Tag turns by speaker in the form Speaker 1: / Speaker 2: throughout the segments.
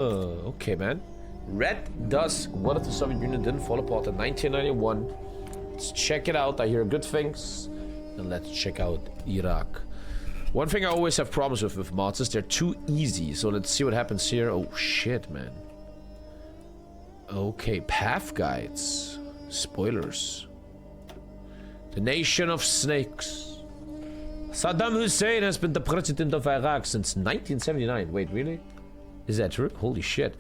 Speaker 1: Okay, man. Red Dusk. What if the Soviet Union didn't fall apart in 1991? Let's check it out. I hear good things. And let's check out Iraq. One thing I always have problems with mods is they're too easy. So let's see what happens here. Oh, shit, man. Okay, path guides. Spoilers. The Nation of Snakes. Saddam Hussein has been the president of Iraq since 1979. Wait, really? Is that true? Holy shit.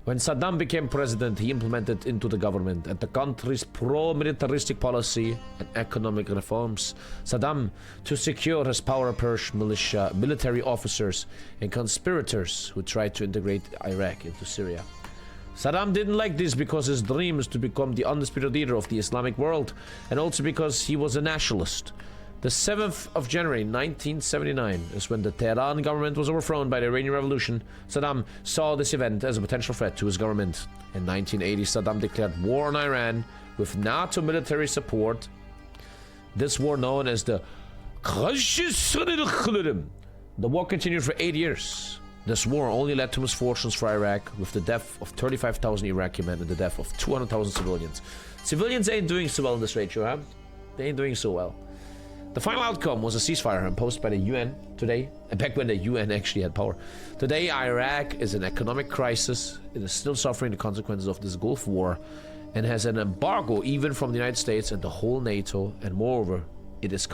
Speaker 1: When Saddam became president, he implemented into the government and the country's pro-militaristic policy and economic reforms. Saddam, to secure his power, purged militia, military officers, and conspirators who tried to integrate Iraq into Syria. Saddam didn't like this because his dream is to become the undisputed leader of the Islamic world, and also because he was a nationalist. The 7th of January 1979 is when the Tehran government was overthrown by the Iranian Revolution. Saddam saw this event as a potential threat to his government. In 1980, Saddam declared war on Iran with NATO military support. This war, known as the war continued for 8 years. This war only led to misfortunes for Iraq, with the death of 35,000 Iraqi men and the death of 200,000 civilians. Civilians ain't doing so well in this ratio, huh? They ain't doing so well. The final outcome was a ceasefire imposed by the UN today, back when the UN actually had power. Today, Iraq is in economic crisis. It is still suffering the consequences of this Gulf War and has an embargo even from the United States and the whole NATO. And moreover, it is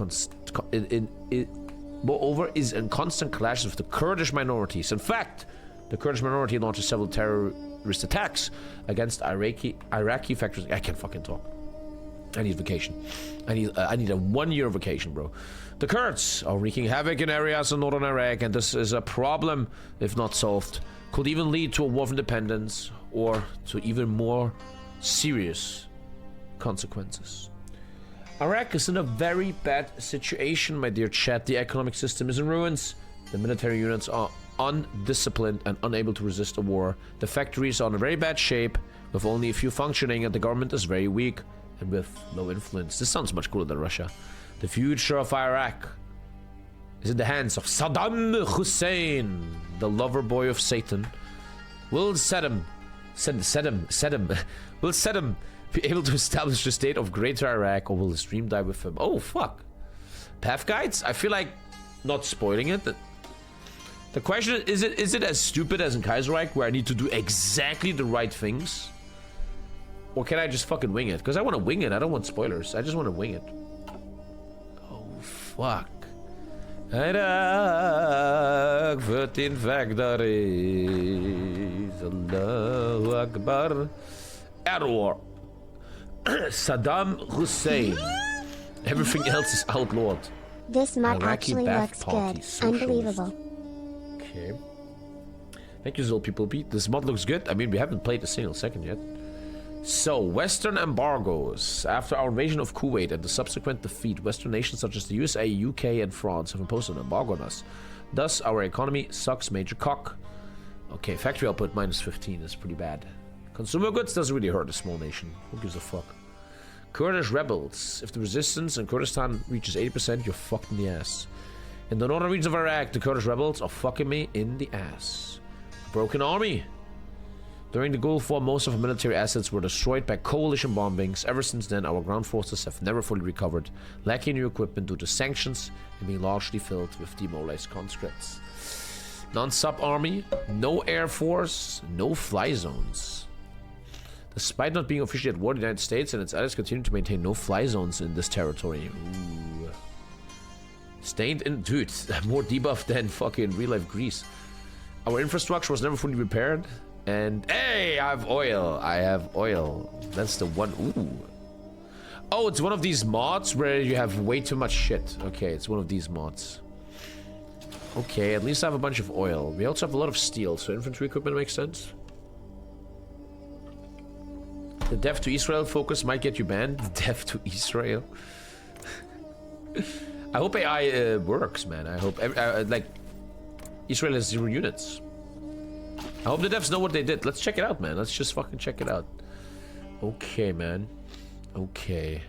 Speaker 1: in constant clashes with the Kurdish minorities. In fact, the Kurdish minority launched several terrorist attacks against Iraqi factories. I can't fucking talk. I need vacation. I need a 1 year vacation, bro. The Kurds are wreaking havoc in areas in northern Iraq, and this is a problem, if not solved. Could even lead to a war of independence or to even more serious consequences. Iraq is in a very bad situation, my dear chat. The economic system is in ruins. The military units are undisciplined and unable to resist a war. The factories are in a very bad shape, with only a few functioning, and the government is very weak and with low influence. This sounds much cooler than Russia. The future of Iraq is in the hands of Saddam Hussein, the lover boy of Satan. Will Saddam be able to establish the state of Greater Iraq, or will the stream die with him? Oh, fuck. Path guides? I feel like not spoiling it. The question is it as stupid as in Kaiserreich, where I need to do exactly the right things? Or can I just fucking wing it? Because I want to wing it. I don't want spoilers. I just want to wing it. Oh, fuck. Iraq wird in factories. Allahu Akbar. Error. Saddam Hussein. Everything else is outlawed.
Speaker 2: This mod actually looks good. Unbelievable.
Speaker 1: Okay. Thank you, Zul People Beat. This mod looks good. I mean, we haven't played a single second yet. So, Western embargoes. After our invasion of Kuwait and the subsequent defeat, Western nations such as the USA, UK, and France have imposed an embargo on us. Thus, our economy sucks major cock. Okay, factory output minus 15 is pretty bad. Consumer goods doesn't really hurt a small nation. Who gives a fuck? Kurdish rebels. If the resistance in Kurdistan reaches 80%, you're fucked in the ass. In the northern regions of Iraq, the Kurdish rebels are fucking me in the ass. Broken army. During the Gulf War, most of our military assets were destroyed by coalition bombings. Ever since then, our ground forces have never fully recovered, lacking new equipment due to sanctions and being largely filled with demoralized conscripts. Non-sub army, no air force, no fly zones. Despite not being officially at war, the United States and its allies continue to maintain no fly zones in this territory. Ooh. Stained in... Dude, more debuff than fucking real-life Greece. Our infrastructure was never fully repaired. And hey, I have oil. I have oil. That's the one. Ooh. Oh, it's one of these mods where you have way too much shit. Okay, it's one of these mods. Okay, at least I have a bunch of oil. We also have a lot of steel, so infantry equipment makes sense. The death to Israel focus might get you banned. Death to Israel. I hope AI works, man. I hope like Israel has 0 units. I hope the devs know what they did. Let's check it out, man. Let's just fucking check it out. Okay, man. Okay.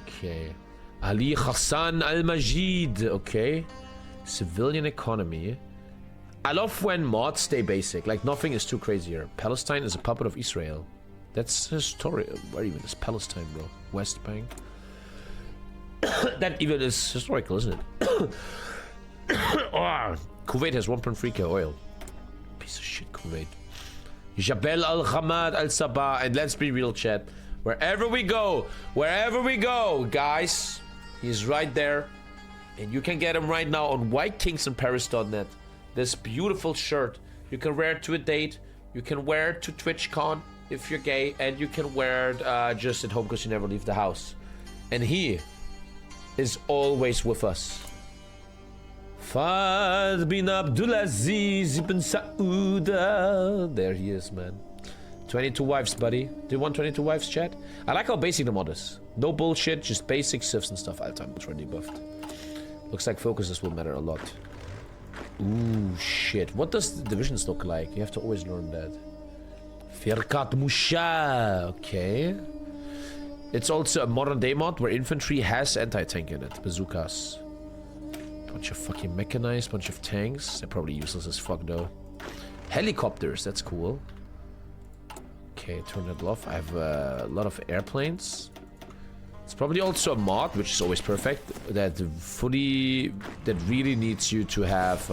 Speaker 1: Okay. Ali Hassan Al-Majid. Okay. Civilian economy. I love when mods stay basic. Like, nothing is too crazy here. Palestine is a puppet of Israel. That's historical. Where even is Palestine, bro? West Bank? That even is historical, isn't it? Oh, Kuwait has 1.3k oil. Piece of shit, Kuwait. Jabal al-Hamad al-Sabah. And let's be real, chat. Wherever we go, guys, he's right there. And you can get him right now on whitekingsandparis.net. This beautiful shirt. You can wear it to a date. You can wear it to TwitchCon if you're gay. And you can wear it just at home because you never leave the house. And he is always with us. Fad bin Abdulaziz ibn Saouda. There he is, man. 22 wives, buddy. Do you want 22 wives, chat? I like how basic the mod is. No bullshit, just basic civs and stuff. I'll already buffed. Looks like focuses will matter a lot. Ooh, shit. What does the divisions look like? You have to always learn that. Firkat Musha. Okay. It's also a modern day mod where infantry has anti-tank in it. Bazookas. Bunch of fucking mechanized, bunch of tanks. They're probably useless as fuck though. Helicopters, that's cool. Okay, turn that off. I have a lot of airplanes. It's probably also a mod, which is always perfect, that really needs you to have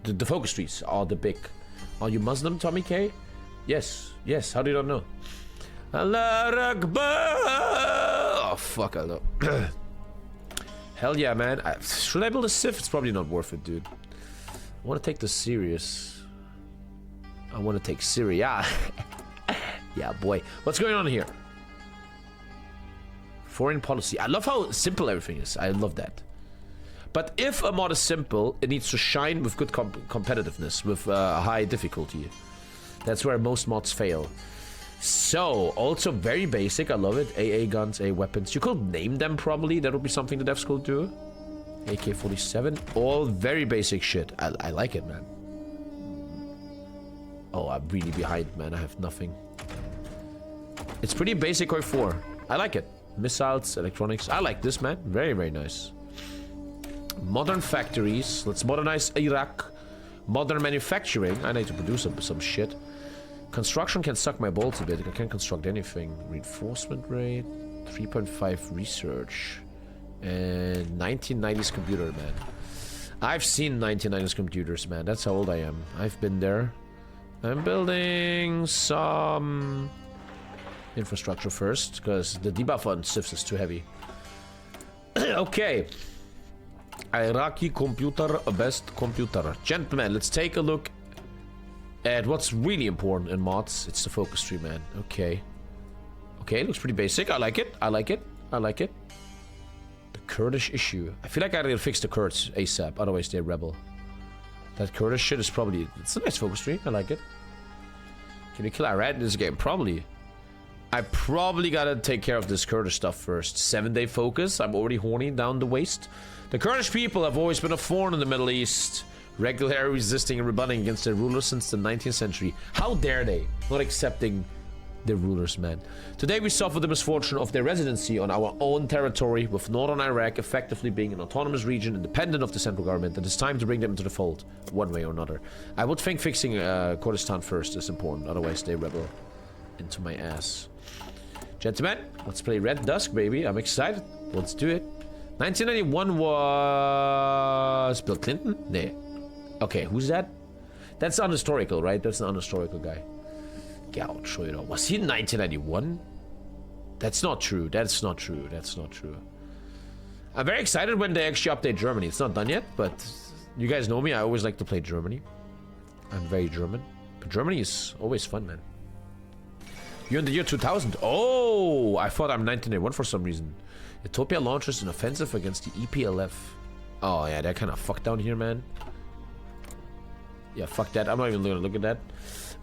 Speaker 1: the focus trees are the big. Are you Muslim, TommyKay? Yes, yes. How do you not know? Allah Akbar! Oh fuck, I know. Hell yeah, man. Should I build a Civ? It's probably not worth it, dude. I want to take this serious. I want to take Syria. Yeah, boy. What's going on here? Foreign policy. I love how simple everything is. I love that. But if a mod is simple, it needs to shine with good competitiveness, with high difficulty. That's where most mods fail. So, also very basic. I love it. AA guns, AA weapons. You could name them probably. That would be something the devs could do. AK-47. All very basic shit. I like it, man. Oh, I'm really behind, man. I have nothing. It's pretty basic Koi 4. I like it. Missiles, electronics. I like this, man. Very, very nice. Modern factories. Let's modernize Iraq. Modern manufacturing. I need to produce some shit. Construction can suck my balls a bit. I can't construct anything. Reinforcement rate. 3.5 research. And 1990s computer, man. I've seen 1990s computers, man. That's how old I am. I've been there. I'm building some infrastructure first, because the debuff on Civs is too heavy. Okay. Iraqi computer, best computer. Gentlemen, let's take a look at what's really important in mods. It's the focus tree, man. Okay. Okay, looks pretty basic. I like it. I like it. I like it. The Kurdish issue. I feel like I gotta fix the Kurds ASAP, otherwise they're rebel. That Kurdish shit is probably... It's a nice focus tree. I like it. Can you kill Iran in this game? Probably. I probably gotta take care of this Kurdish stuff first. 7-day focus. I'm already horny down the waist. The Kurdish people have always been a thorn in the Middle East. Regularly resisting and rebelling against their rulers since the 19th century. How dare they? Not accepting their rulers, man. Today we suffer the misfortune of their residency on our own territory, with northern Iraq effectively being an autonomous region independent of the central government. It is time to bring them into the fold, one way or another. I would think fixing Kurdistan first is important, otherwise they rebel into my ass. Gentlemen, let's play Red Dusk, baby. I'm excited. Let's do it. 1991 was Bill Clinton? Nah. Okay, who's that? That's unhistorical, right? That's an unhistorical guy. Gerhard Schröder. Was he in 1991? That's not true. That's not true. That's not true. I'm very excited when they actually update Germany. It's not done yet, but you guys know me. I always like to play Germany. I'm very German. But Germany is always fun, man. You're in the year 2000. Oh, I thought I'm 1981 for some reason. Ethiopia launches an offensive against the EPLF. Oh, yeah, they're kind of fucked down here, man. Yeah, fuck that. I'm not even gonna look at that.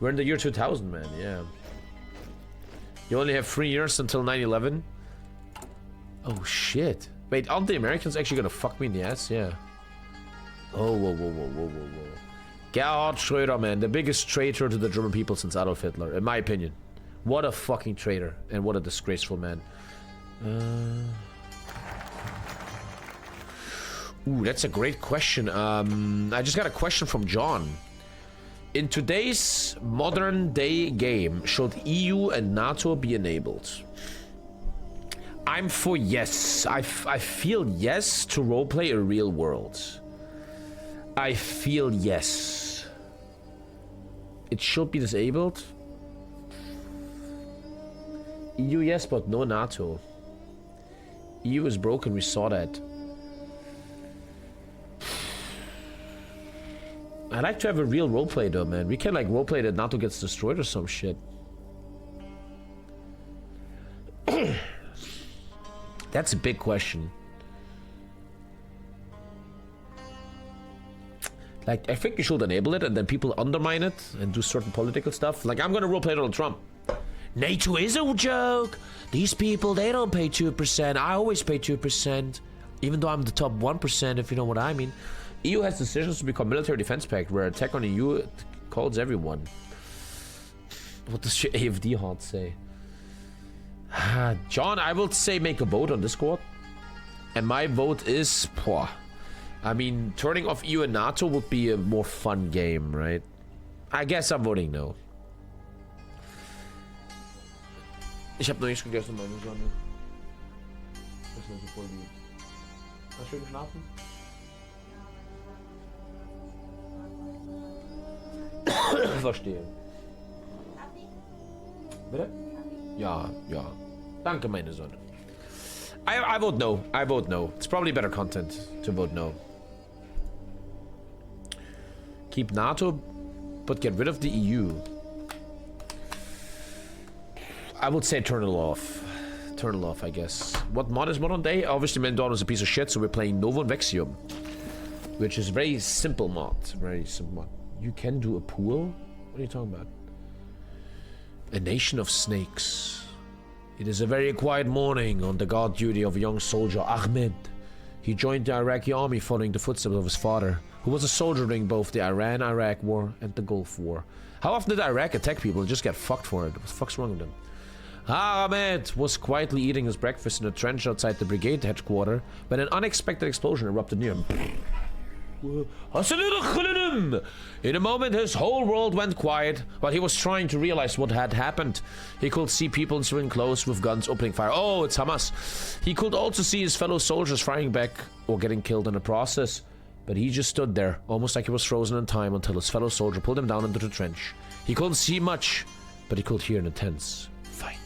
Speaker 1: We're in the year 2000, man. Yeah. You only have 3 years until 9/11. Oh, shit. Wait, aren't the Americans actually gonna fuck me in the ass? Yeah. Oh, whoa, whoa, whoa, whoa, whoa, whoa. Gerhard Schröder, man. The biggest traitor to the German people since Adolf Hitler, in my opinion. What a fucking traitor. And what a disgraceful man. Ooh, that's a great question. I just got a question from John. In today's modern day game, should EU and NATO be enabled? I'm for yes. I feel yes to roleplay a real world. I feel yes. It should be disabled. EU yes, but no NATO. EU is broken, we saw that. I like to have a real roleplay though, man. We can like roleplay that NATO gets destroyed or some shit. That's a big question. Like, I think you should enable it and then people undermine it and do certain political stuff. Like, I'm gonna roleplay Donald Trump. NATO is a joke. These people, they don't pay 2%. I always pay 2%. Even though I'm the top 1%, if you know what I mean. EU has decisions to become military defense pact where attack on EU calls everyone. What does your AFD heart say? John, I will say make a vote on Discord. And my vote is... Poh. I mean, turning off EU and NATO would be a more fun game, right? I guess I'm voting no. Ich hab noch nichts gegessen, meine Sonne. Das ist so voll gut. Hast du schön geschlafen? Verstehe. Bitte? Ja, ja. Danke, meine Sonne. I vote no. I vote no. It's probably better content to vote no. Keep NATO, but get rid of the EU. I would say turn it off. Turn it off, I guess. What mod is modern day? Obviously, Mendon is a piece of shit, so we're playing Novo and Vexium. Which is a very simple mod. Very simple mod. You can do a pool? What are you talking about? A nation of snakes. It is a very quiet morning on the guard duty of a young soldier, Ahmed. He joined the Iraqi army following the footsteps of his father, who was a soldier during both the Iran-Iraq war and the Gulf War. How often did Iraq attack people and just get fucked for it? What the fuck's wrong with them? Ahmed was quietly eating his breakfast in a trench outside the brigade headquarters when an unexpected explosion erupted near him. In a moment, his whole world went quiet while he was trying to realize what had happened. He could see people in civilian clothes with guns opening fire. Oh, it's Hamas. He could also see his fellow soldiers firing back or getting killed in the process. But he just stood there, almost like he was frozen in time until his fellow soldier pulled him down into the trench. He couldn't see much, but he could hear an intense fight.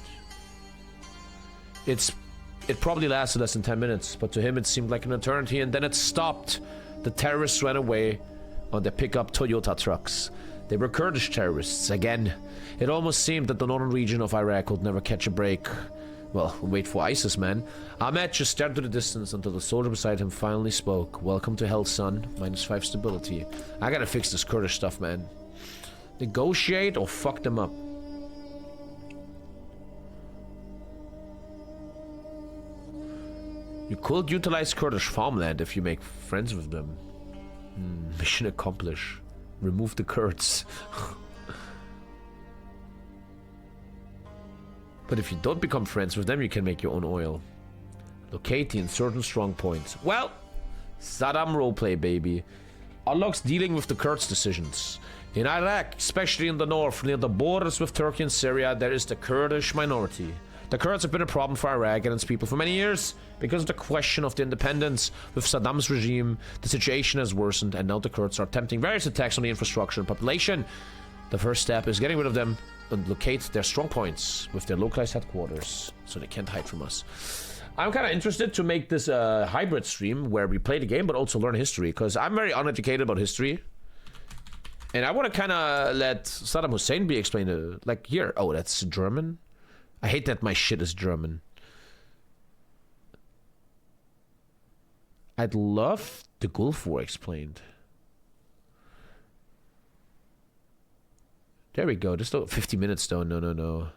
Speaker 1: It probably lasted less than 10 minutes, but to him it seemed like an eternity, and then it stopped. The terrorists ran away on their pickup Toyota trucks. They were Kurdish terrorists, again. It almost seemed that the northern region of Iraq would never catch a break. Well, wait for ISIS, man. Ahmed just stared to the distance until the soldier beside him finally spoke. Welcome to hell, son. -5 stability. I gotta fix this Kurdish stuff, man. Negotiate or fuck them up. You could utilize Kurdish farmland if you make friends with them. Mission accomplished. Remove the Kurds. But if you don't become friends with them, you can make your own oil. Locate the insurgent strong points. Well, Saddam roleplay, baby. Unlocks dealing with the Kurds' decisions. In Iraq, especially in the north, near the borders with Turkey and Syria, there is the Kurdish minority. The Kurds have been a problem for Iraq and its people for many years. Because of the question of the independence with Saddam's regime, the situation has worsened, and now the Kurds are attempting various attacks on the infrastructure and population. The first step is getting rid of them and locate their strong points with their localized headquarters, so they can't hide from us. I'm kind of interested to make this a hybrid stream where we play the game but also learn history, because I'm very uneducated about history. And I want to kind of let Saddam Hussein be explained. Like here, oh, that's German? I hate that my shit is German. I'd love the Gulf War explained. There we go. Just 50 minutes though. No.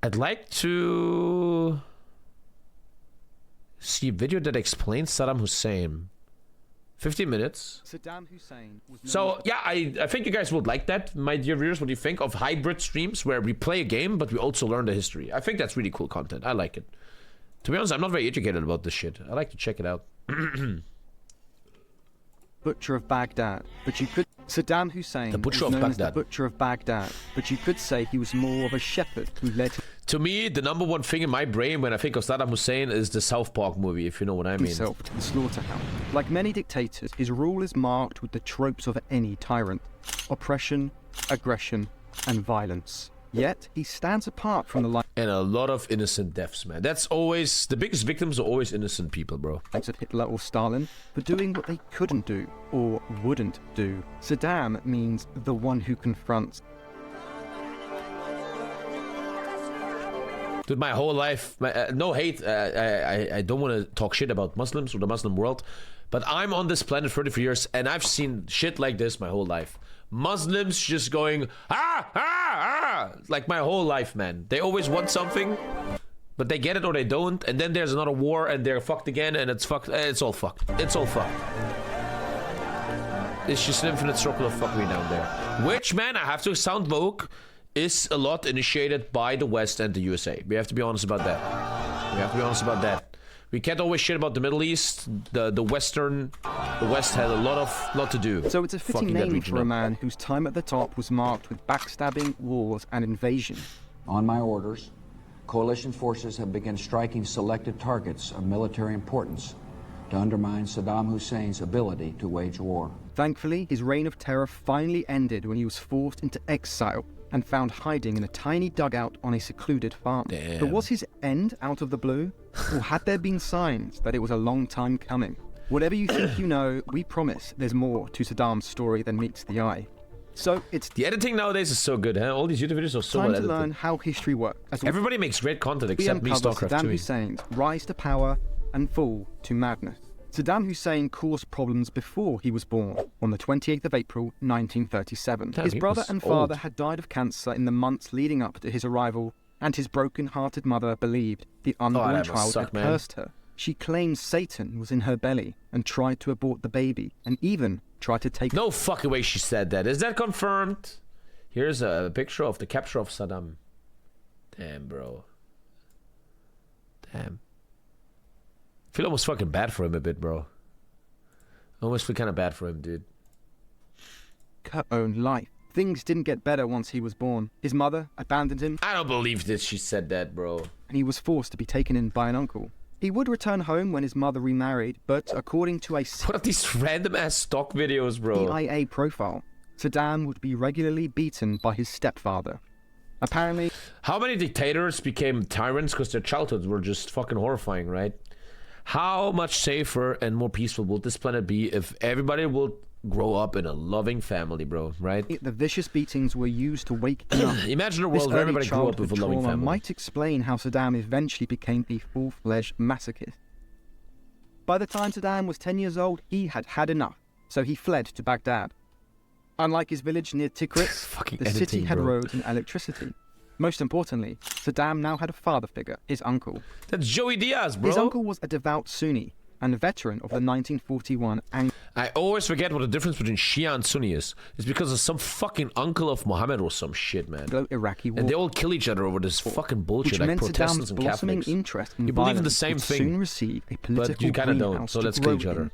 Speaker 1: I'd like to see a video that explains Saddam Hussein. 50 minutes.
Speaker 3: Saddam Hussein was
Speaker 1: so yeah, I think you guys would like that, my dear viewers. What do you think of hybrid streams where we play a game but we also learn the history? I think that's really cool content. I like it. To be honest, I'm not very educated about this shit. I like to check it out.
Speaker 3: Butcher of Baghdad, but you could... Saddam Hussein
Speaker 1: The Butcher
Speaker 3: was
Speaker 1: of
Speaker 3: known as the
Speaker 1: Baghdad.
Speaker 3: Butcher of Baghdad, but you could say he was more of a shepherd who led
Speaker 1: To me, the number one thing in my brain when I think of Saddam Hussein is the South Park movie, if you know what I mean.
Speaker 3: himself to the slaughterhouse. Like many dictators, his rule is marked with the tropes of any tyrant: oppression, aggression, and violence. Yet, he stands apart from the likes
Speaker 1: And a lot of innocent deaths, man. That's always... The biggest victims are always innocent people, bro.
Speaker 3: of Hitler or Stalin for doing what they couldn't do or wouldn't do. Saddam means the one who confronts.
Speaker 1: Dude, my whole life... no hate. I don't want to talk shit about Muslims or the Muslim world. But I'm on this planet 33 years, and I've seen shit like this my whole life. Muslims just going, like my whole life, man. They always want something, but they get it or they don't, and then there's another war, and they're fucked again, and it's fucked. It's all fucked. It's all fucked. It's just an infinite circle of fuckery down there. Which, man, I have to sound woke, is a lot initiated by the West and the USA. We have to be honest about that. We have to be honest about that. We can't always shit about the Middle East. The West had a lot to do.
Speaker 3: So it's a fitting name for a man whose time at the top was marked with backstabbing, wars, and invasion.
Speaker 4: On my orders, coalition forces have begun striking selected targets of military importance to undermine Saddam Hussein's ability to wage war.
Speaker 3: Thankfully, his reign of terror finally ended when he was forced into exile and found hiding in a tiny dugout on a secluded farm.
Speaker 1: Damn.
Speaker 3: But was his end out of the blue? Or had there been signs that it was a long time coming? Whatever you think you know, we promise there's more to Saddam's story than meets the eye. So it's
Speaker 1: The editing nowadays is so good, huh? All these YouTube videos are so
Speaker 3: time
Speaker 1: well
Speaker 3: to
Speaker 1: edited.
Speaker 3: learn how history works. As
Speaker 1: Everybody makes great content except me,
Speaker 3: uncover
Speaker 1: StarCraft
Speaker 3: Saddam
Speaker 1: 2.
Speaker 3: Hussein's rise to power and fall to madness. Saddam Hussein caused problems before he was born, on the 28th of April, 1937.
Speaker 1: Damn,
Speaker 3: His
Speaker 1: he
Speaker 3: brother
Speaker 1: was
Speaker 3: and father
Speaker 1: old.
Speaker 3: had died of cancer in the months leading up to his arrival, and his broken-hearted mother believed the unborn
Speaker 1: that must
Speaker 3: child
Speaker 1: suck,
Speaker 3: had
Speaker 1: man.
Speaker 3: cursed her. She claimed Satan was in her belly and tried to abort the baby, and even tried to take...
Speaker 1: No fucking way she said that. Is that confirmed? Here's a picture of the capture of Saddam. Damn, bro. Damn. I feel almost fucking bad for him a bit, bro. I almost feel kind of bad for him, dude.
Speaker 3: her own life. Things didn't get better once he was born. His mother abandoned him,
Speaker 1: I don't believe this. She said that, bro.
Speaker 3: and he was forced to be taken in by an uncle. He would return home when his mother remarried, but according to a
Speaker 1: What are these random ass stock videos, bro?
Speaker 3: CIA profile, Saddam would be regularly beaten by his stepfather. Apparently,
Speaker 1: How many dictators became tyrants because their childhoods were just fucking horrifying, right? How much safer and more peaceful will this planet be if everybody will grow up in a loving family, bro, right?
Speaker 3: the vicious beatings were used to wake him up.
Speaker 1: Imagine a
Speaker 3: This
Speaker 1: world where
Speaker 3: early
Speaker 1: everybody grew up with a
Speaker 3: childhood
Speaker 1: loving
Speaker 3: trauma
Speaker 1: family.
Speaker 3: might explain how Saddam eventually became a full-fledged masochist. By the time Saddam was 10 years old, he had had enough, so he fled to Baghdad. Unlike his village near Tikrit,
Speaker 1: Fucking
Speaker 3: the city
Speaker 1: editing,
Speaker 3: had
Speaker 1: bro.
Speaker 3: roads and electricity. Most importantly, Saddam now had a father figure, his uncle.
Speaker 1: That's Joey Diaz, bro.
Speaker 3: His uncle was a devout Sunni and a veteran of the 1941 Anglo
Speaker 1: I always forget what the difference between Shia and Sunni is. It's because of some fucking uncle of Muhammad or some shit, man.
Speaker 3: Iraqi war,
Speaker 1: And they all kill each other over this fucking bullshit,
Speaker 3: which
Speaker 1: like
Speaker 3: meant
Speaker 1: Protestants
Speaker 3: Saddam's
Speaker 1: and
Speaker 3: blossoming
Speaker 1: Catholics.
Speaker 3: interest in
Speaker 1: You believe in the
Speaker 3: violence
Speaker 1: same
Speaker 3: would
Speaker 1: thing,
Speaker 3: soon receive a political
Speaker 1: you kinda don't,
Speaker 3: greenhouse
Speaker 1: so
Speaker 3: to
Speaker 1: let's
Speaker 3: grow
Speaker 1: kill each other.
Speaker 3: in.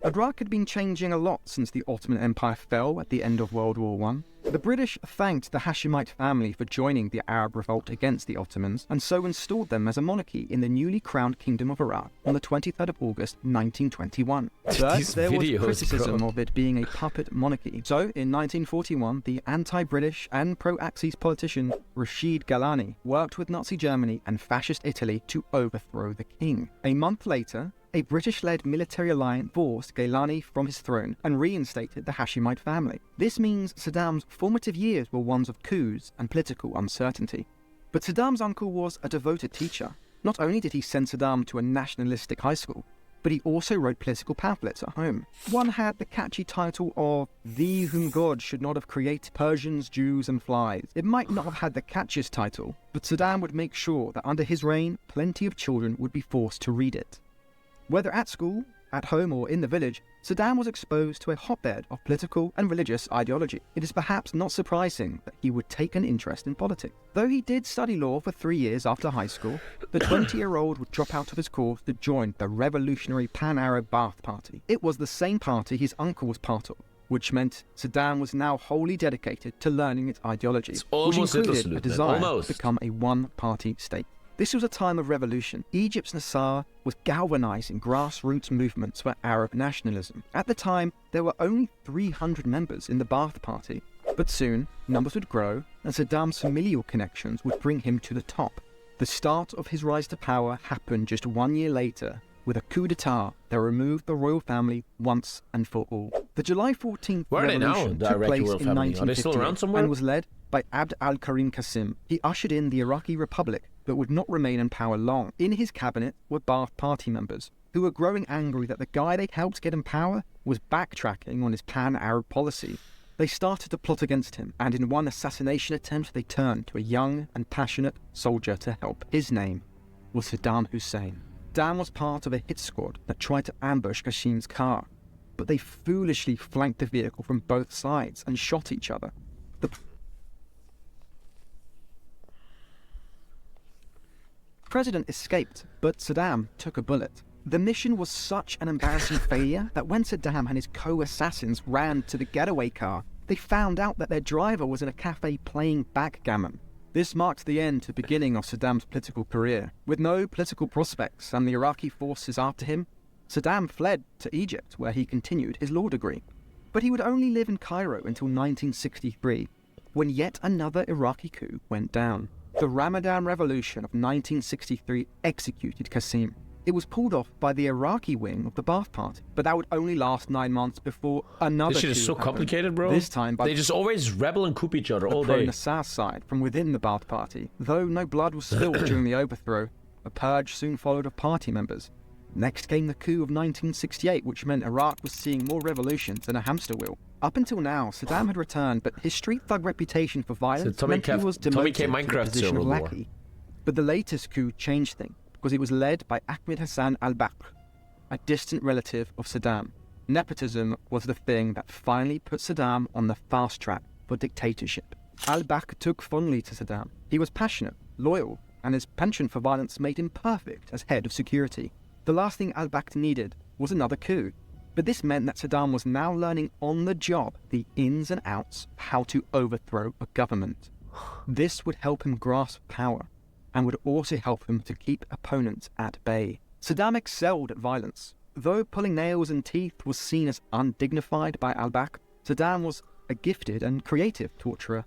Speaker 3: Iraq had been changing a lot since the Ottoman Empire fell at the end of World War I. The British thanked the Hashemite family for joining the Arab revolt against the Ottomans, and so installed them as a monarchy in the newly crowned Kingdom of Iraq on the 23rd of August 1921. But
Speaker 1: These
Speaker 3: there was
Speaker 1: videos,
Speaker 3: criticism
Speaker 1: bro.
Speaker 3: of it being a puppet monarchy. So, in 1941, the anti-British and pro-Axis politician Rashid Ghalani worked with Nazi Germany and Fascist Italy to overthrow the king. A month later, a British-led military alliance forced Ghalani from his throne and reinstated the Hashemite family. This means Saddam's formative years were ones of coups and political uncertainty. But Saddam's uncle was a devoted teacher. Not only did he send Saddam to a nationalistic high school, but he also wrote political pamphlets at home. One had the catchy title of "Thee whom God should not have created Persians, Jews and flies." It might not have had the catchiest title, but Saddam would make sure that under his reign, plenty of children would be forced to read it. Whether at school At home or in the village, Saddam was exposed to a hotbed of political and religious ideology. It is perhaps not surprising that he would take an interest in politics. Though he did study law for 3 years after high school, the 20-year-old would drop out of his course to join the revolutionary Pan-Arab Ba'ath Party. It was the same party his uncle was part of, which meant Saddam was now wholly dedicated to learning its ideology, which included a desire to become a one-party state. This was a time of revolution. Egypt's Nasser was galvanizing grassroots movements for Arab nationalism. At the time, there were only 300 members in the Ba'ath Party, but soon numbers would grow and Saddam's familial connections would bring him to the top. The start of his rise to power happened just 1 year later with a coup d'etat that removed the royal family once and for all. The July 14th revolution took place in 1950 and was led by Abd al-Karim Qasim. He ushered in the Iraqi Republic, but would not remain in power long. In his cabinet were Ba'ath Party members, who were growing angry that the guy they helped get in power was backtracking on his pan-Arab policy. They started to plot against him, and in one assassination attempt they turned to a young and passionate soldier to help. His name was Saddam Hussein. Saddam was part of a hit squad that tried to ambush Qasim's car, but they foolishly flanked the vehicle from both sides and shot each other. The president escaped, but Saddam took a bullet. The mission was such an embarrassing failure that when Saddam and his co-assassins ran to the getaway car, they found out that their driver was in a cafe playing backgammon. This marked the end to the beginning of Saddam's political career. With no political prospects and the Iraqi forces after him, Saddam fled to Egypt, where he continued his law degree. But he would only live in Cairo until 1963, when yet another Iraqi coup went down. The Ramadan Revolution of 1963 executed Qasim. It was pulled off by the Iraqi wing of the Ba'ath Party, but that would only last 9 months before another coup
Speaker 1: This shit is so complicated, bro.
Speaker 3: This time by
Speaker 1: they just always rebel and coup each other all day.
Speaker 3: The pro-Nassar side from within the Ba'ath Party. Though no blood was spilled during the overthrow, a purge soon followed of party members. Next came the coup of 1968, which meant Iraq was seeing more revolutions than a hamster wheel. Up until now, Saddam had returned, but his street thug reputation for violence meant he was demoted to the position of lackey. But the latest coup changed things, because it was led by Ahmed Hassan al-Bakr, a distant relative of Saddam. Nepotism was the thing that finally put Saddam on the fast track for dictatorship. Al-Bakr took fondly to Saddam. He was passionate, loyal, and his penchant for violence made him perfect as head of security. The last thing al-Bakr needed was another coup. But this meant that Saddam was now learning on the job the ins and outs of how to overthrow a government. This would help him grasp power, and would also help him to keep opponents at bay. Saddam excelled at violence. Though pulling nails and teeth was seen as undignified by al-Bakr, Saddam was a gifted and creative torturer.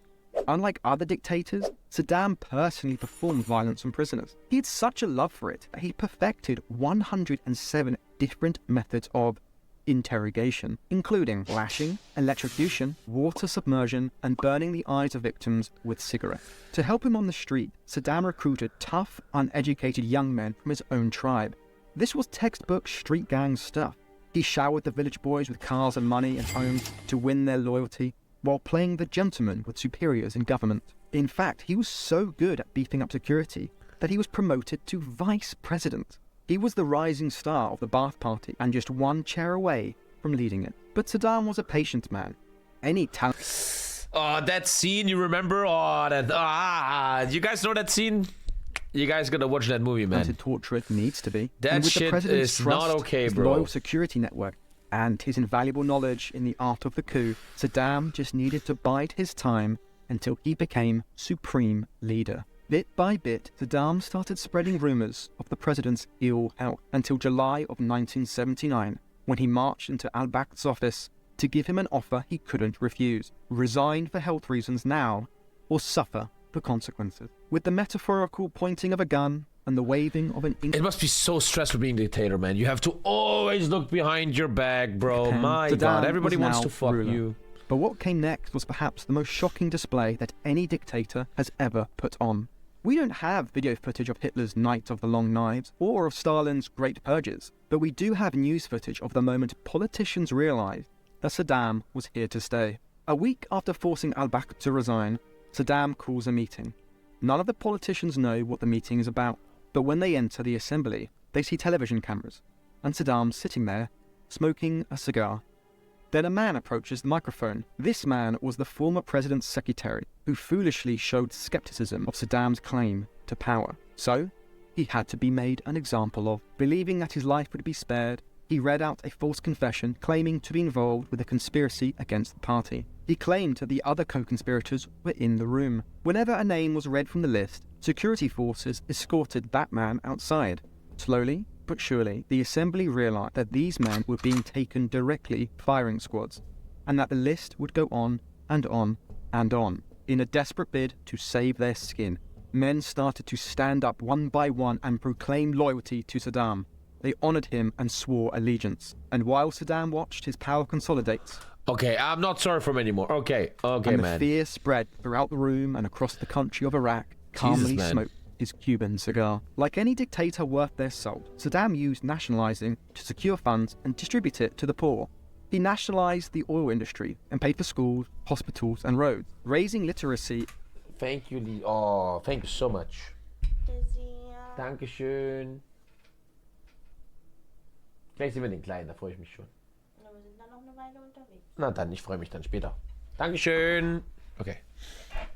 Speaker 3: Unlike other dictators, Saddam personally performed violence on prisoners. He had such a love for it that he perfected 107 different methods of interrogation, including lashing, electrocution, water submersion, and burning the eyes of victims with cigarettes. To help him on the street, Saddam recruited tough, uneducated young men from his own tribe. This was textbook street gang stuff. He showered the village boys with cars and money and homes to win their loyalty, while playing the gentleman with superiors in government. In fact, he was so good at beefing up security that he was promoted to vice president. He was the rising star of the Ba'ath Party and just one chair away from leading it. But Saddam was a patient man. Any talent...
Speaker 1: Oh, that scene, you remember? Oh, that... you guys know that scene? You guys gotta watch that movie, man.
Speaker 3: Torture it needs to be.
Speaker 1: That shit is not okay, bro.
Speaker 3: His loyal security network and his invaluable knowledge in the art of the coup, Saddam just needed to bide his time until he became supreme leader. Bit by bit, Saddam started spreading rumors of the president's ill health until July of 1979, when he marched into al-Bakr's office to give him an offer he couldn't refuse: resign for health reasons now, or suffer the consequences. With the metaphorical pointing of a gun and the waving of an...
Speaker 1: It must be so stressful being a dictator, man. You have to always look behind your back, bro. My God, everybody wants to fuck you.
Speaker 3: But what came next was perhaps the most shocking display that any dictator has ever put on. We don't have video footage of Hitler's Night of the Long Knives or of Stalin's Great Purges, but we do have news footage of the moment politicians realized that Saddam was here to stay. A week after forcing al-Bakr to resign, Saddam calls a meeting. None of the politicians know what the meeting is about, but when they enter the assembly, they see television cameras. and Saddam's sitting there, smoking a cigar. Then a man approaches the microphone. This man was the former president's secretary, who foolishly showed skepticism of Saddam's claim to power. So, he had to be made an example of. Believing that his life would be spared, he read out a false confession claiming to be involved with a conspiracy against the party. He claimed that the other co-conspirators were in the room. Whenever a name was read from the list, security forces escorted that man outside. Slowly but surely, the assembly realized that these men were being taken directly firing squads, and that the list would go on and on and on. In a desperate bid to save their skin, men started to stand up one by one and proclaim loyalty to Saddam. They honored him and swore allegiance. And while Saddam watched his power consolidate...
Speaker 1: Okay, I'm not sorry for him anymore. Okay, man.
Speaker 3: And the fear spread throughout the room and across the country of Iraq, calmly smoked his Cuban cigar. Like any dictator worth their salt, Saddam used nationalizing to secure funds and distribute it to the poor. He nationalized the oil industry and paid for schools, hospitals and roads, raising literacy.
Speaker 1: Thank you, Lee. Oh, thank you so much. Dankeschön. Gleich sehen wir den Kleinen, da freue ich mich schon.
Speaker 2: Wir sind dann noch eine Weile unterwegs.
Speaker 1: Na dann, ich freue mich dann später. Dankeschön. Okay.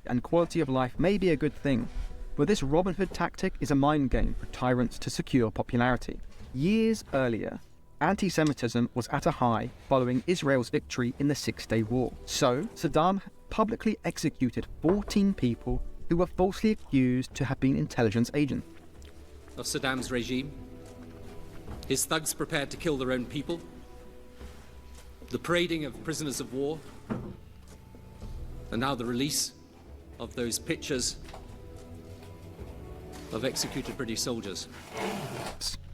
Speaker 3: And quality of life may be a good thing, but this Robin Hood tactic is a mind game for tyrants to secure popularity. Years earlier, anti-Semitism was at a high following Israel's victory in the Six-Day War. So, Saddam publicly executed 14 people who were falsely accused to have been intelligence agents.
Speaker 5: Of Saddam's regime, his thugs prepared to kill their own people, the parading of prisoners of war, and now the release of those pictures of executed British soldiers.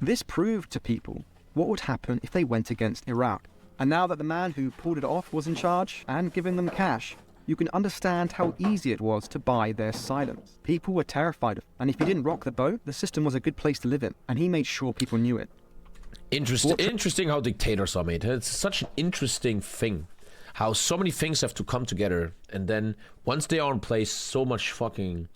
Speaker 3: This proved to people what would happen if they went against Iraq. And now that the man who pulled it off was in charge and giving them cash, you can understand how easy it was to buy their silence. People were terrified of him, and if he didn't rock the boat, the system was a good place to live in, and he made sure people knew it.
Speaker 1: Interesting how dictators are made. It's such an interesting thing. How so many things have to come together, and then once they are in place, so much fucking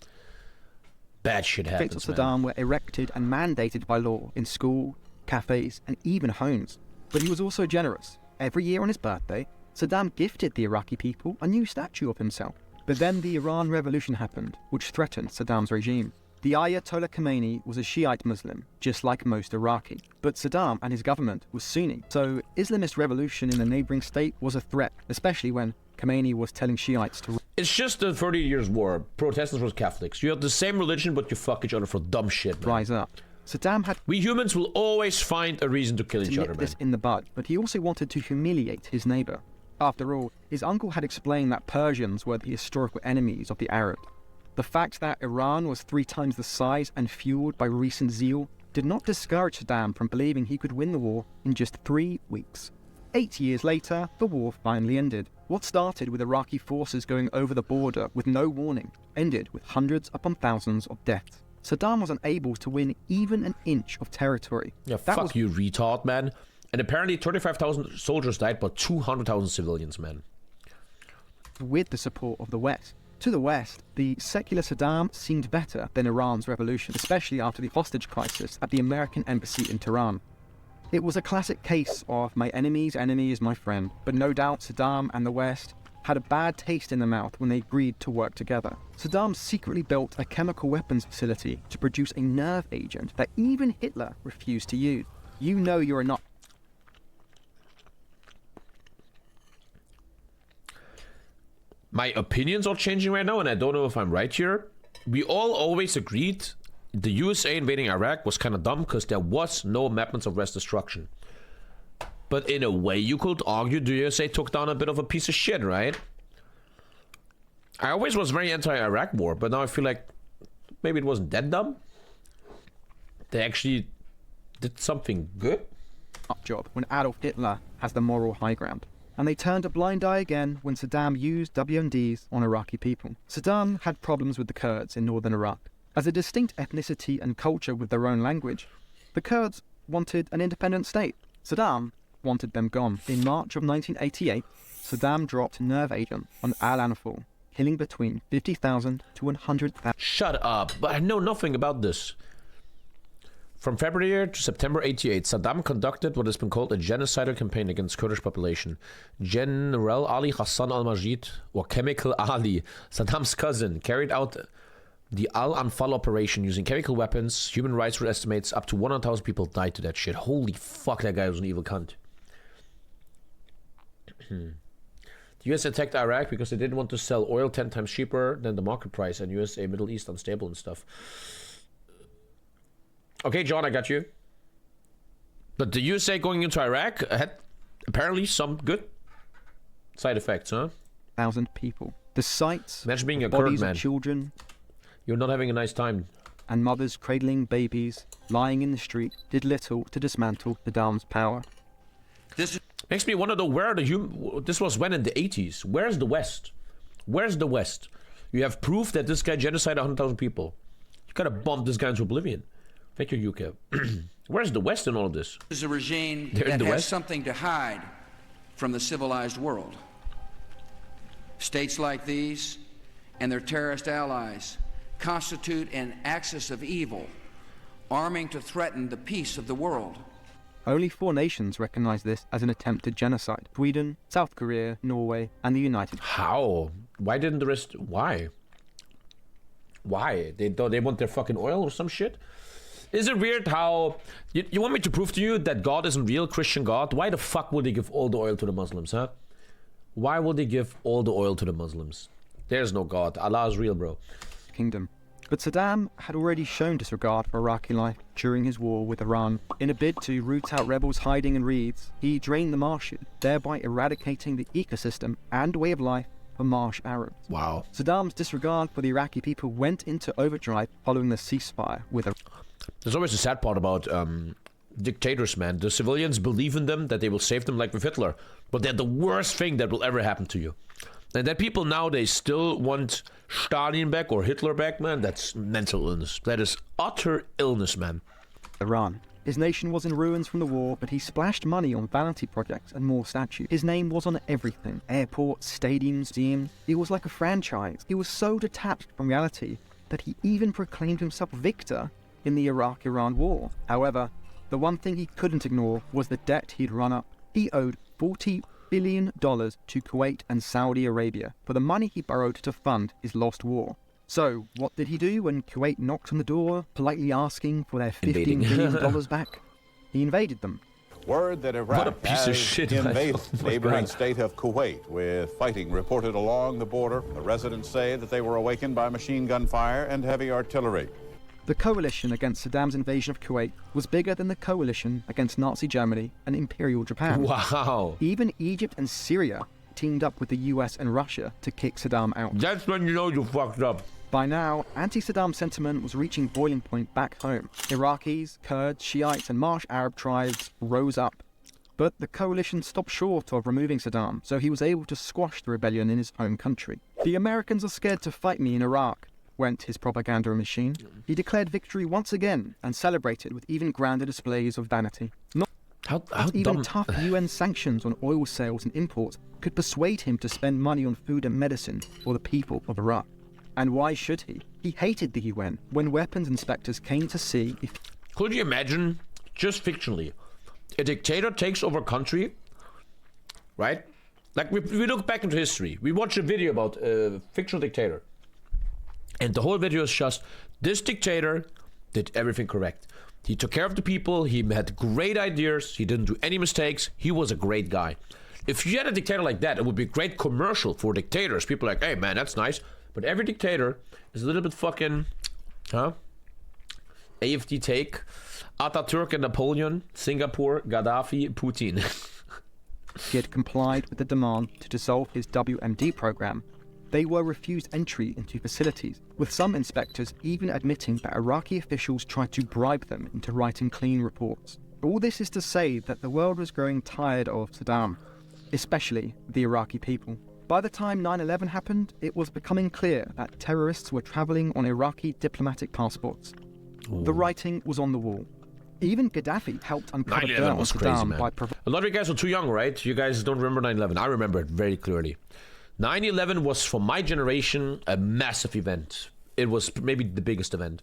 Speaker 1: bad shit happens.
Speaker 3: Dictators of Saddam were erected and mandated by law in school, cafes, and even homes. But he was also generous. Every year on his birthday, Saddam gifted the Iraqi people a new statue of himself. But then the Iran Revolution happened, which threatened Saddam's regime. The Ayatollah Khomeini was a Shiite Muslim, just like most Iraqi. But Saddam and his government was Sunni, so Islamist revolution in the neighboring state was a threat, especially when Khomeini was telling Shiites to...
Speaker 1: It's just the 30 Years' War. Protestants versus Catholics. You have the same religion, but you fuck each other for dumb shit, man.
Speaker 3: Rise up. Saddam had...
Speaker 1: We humans will always find a reason to kill each other, man.
Speaker 3: This in the bud, but he also wanted to humiliate his neighbor. After all, his uncle had explained that Persians were the historical enemies of the Arabs. The fact that Iran was 3 times the size and fueled by recent zeal did not discourage Saddam from believing he could win the war in just 3 weeks. 8 years later, the war finally ended. What started with Iraqi forces going over the border with no warning ended with hundreds upon thousands of deaths. Saddam was unable to win even an inch of territory.
Speaker 1: Yeah, fuck you, retard, man. And apparently 35,000 soldiers died, but 200,000 civilians, man.
Speaker 3: With the support of the West. To the West, the secular Saddam seemed better than Iran's revolution, especially after the hostage crisis at the American embassy in Tehran. It was a classic case of my enemy's enemy is my friend, but no doubt Saddam and the West had a bad taste in their mouth when they agreed to work together. Saddam secretly built a chemical weapons facility to produce a nerve agent that even Hitler refused to use. You know you're not.
Speaker 1: My opinions are changing right now, and I don't know if I'm right here. We all always agreed the USA invading Iraq was kind of dumb because there was no weapons of mass destruction. But in a way, you could argue the USA took down a bit of a piece of shit, right? I always was very anti-Iraq war, but now I feel like maybe it wasn't that dumb. They actually did something good.
Speaker 3: Job when Adolf Hitler has the moral high ground. And they turned a blind eye again when Saddam used WMDs on Iraqi people. Saddam had problems with the Kurds in northern Iraq. As a distinct ethnicity and culture with their own language, the Kurds wanted an independent state. Saddam wanted them gone. In March of 1988, Saddam dropped nerve agent on Al-Anfal, killing between 50,000 to 100,000.
Speaker 1: Shut up, but I know nothing about this. From February to September 88, Saddam conducted what has been called a genocidal campaign against Kurdish population. General Ali Hassan al-Majid, or Chemical Ali, Saddam's cousin, carried out the Al-Anfal operation using chemical weapons. Human rights estimates up to 100,000 people died to that shit. Holy fuck, that guy was an evil cunt. The US attacked Iraq because they didn't want to sell oil 10 times cheaper than the market price, and USA, Middle East unstable and stuff. Okay, John, I got you. But the USA going into Iraq had apparently some good side effects, huh?
Speaker 3: 1,000 people. The sights,
Speaker 1: imagine being a
Speaker 3: bodies
Speaker 1: Kurd, man.
Speaker 3: of children,
Speaker 1: you're not having a nice time.
Speaker 3: and mothers cradling babies, lying in the street, did little to dismantle Saddam's power.
Speaker 1: Makes me wonder though, where are the this was when in the 80s. Where's the West? Where's the West? You have proof that this guy genocided 100,000 people. You gotta bump this guy into oblivion. Thank you, UK. Where's the West in all of this?
Speaker 6: This is a regime
Speaker 1: They're
Speaker 6: that has
Speaker 1: West?
Speaker 6: something to hide from the civilized world. States like these and their terrorist allies constitute an axis of evil, arming to threaten the peace of the world.
Speaker 3: Only 4 nations recognize this as an attempted genocide: Sweden, South Korea, Norway, and the United States.
Speaker 1: How? Why didn't the rest? Why? Why? They want their fucking oil or some shit? Is it weird how you want me to prove to you that God isn't real, Christian God? Why the fuck would they give all the oil to the Muslims, huh? Why would they give all the oil to the Muslims? There's no God. Allah is real, bro.
Speaker 3: Kingdom. But Saddam had already shown disregard for Iraqi life during his war with Iran. In a bid to root out rebels hiding in reeds, he drained the marshes, thereby eradicating the ecosystem and way of life for marsh Arabs.
Speaker 1: Wow.
Speaker 3: Saddam's disregard for the Iraqi people went into overdrive following the ceasefire with Iran.
Speaker 1: There's always a sad part about dictators, man. The civilians believe in them, that they will save them like with Hitler. But they're the worst thing that will ever happen to you. And that people nowadays still want Stalin back or Hitler back, man, that's mental illness. That is utter illness, man.
Speaker 3: Iran. His nation was in ruins from the war, but he splashed money on vanity projects and more statues. His name was on everything: airports, stadiums, museums. He was like a franchise. He was so detached from reality that he even proclaimed himself victor in the Iraq-Iran war. However, the one thing he couldn't ignore was the debt he'd run up. He owed $40 billion to Kuwait and Saudi Arabia for the money he borrowed to fund his lost war. So, what did he do when Kuwait knocked on the door, politely asking for their $15 billion back? He invaded them.
Speaker 7: Word that
Speaker 1: What a
Speaker 7: Iraq
Speaker 1: piece of
Speaker 7: has
Speaker 1: shit,
Speaker 7: invaded
Speaker 1: man.
Speaker 7: the neighboring state of Kuwait, with fighting reported along the border. The residents say that they were awakened by machine gun fire and heavy artillery.
Speaker 3: The coalition against Saddam's invasion of Kuwait was bigger than the coalition against Nazi Germany and Imperial Japan.
Speaker 1: Wow.
Speaker 3: Even Egypt and Syria teamed up with the US and Russia to kick Saddam out.
Speaker 1: That's when you know you fucked up.
Speaker 3: By now, anti-Saddam sentiment was reaching boiling point back home. Iraqis, Kurds, Shiites, and Marsh Arab tribes rose up. But the coalition stopped short of removing Saddam, so he was able to squash the rebellion in his home country. "The Americans are scared to fight me in Iraq," went his propaganda machine. He declared victory once again and celebrated with even grander displays of vanity. Not
Speaker 1: How
Speaker 3: even
Speaker 1: dumb.
Speaker 3: tough UN sanctions on oil sales and imports could persuade him to spend money on food and medicine for the people of Iraq. And why should he? He hated the UN when weapons inspectors came to see if...
Speaker 1: Could you imagine, just fictionally, a dictator takes over a country, right? Like, we look back into history. We watch a video about a fictional dictator. And the whole video is just, this dictator did everything correct. He took care of the people, he had great ideas, he didn't do any mistakes, he was a great guy. If you had a dictator like that, it would be a great commercial for dictators. People are like, hey man, that's nice. But every dictator is a little bit fucking, AFD take, Ataturk and Napoleon, Singapore, Gaddafi, Putin.
Speaker 3: he had complied with the demand to dissolve his WMD program, they were refused entry into facilities, with some inspectors even admitting that Iraqi officials tried to bribe them into writing clean reports. All this is to say that the world was growing tired of Saddam, especially the Iraqi people. By the time 9/11 happened, it was becoming clear that terrorists were traveling on Iraqi diplomatic passports.
Speaker 1: Ooh.
Speaker 3: The writing was on the wall. Even Gaddafi helped uncover
Speaker 1: 9/11
Speaker 3: dirt on
Speaker 1: was crazy,
Speaker 3: Saddam
Speaker 1: man.
Speaker 3: by
Speaker 1: A lot of you guys are too young, right? You guys don't remember 9/11. I remember it very clearly. 9/11 was, for my generation, a massive event. It was maybe the biggest event.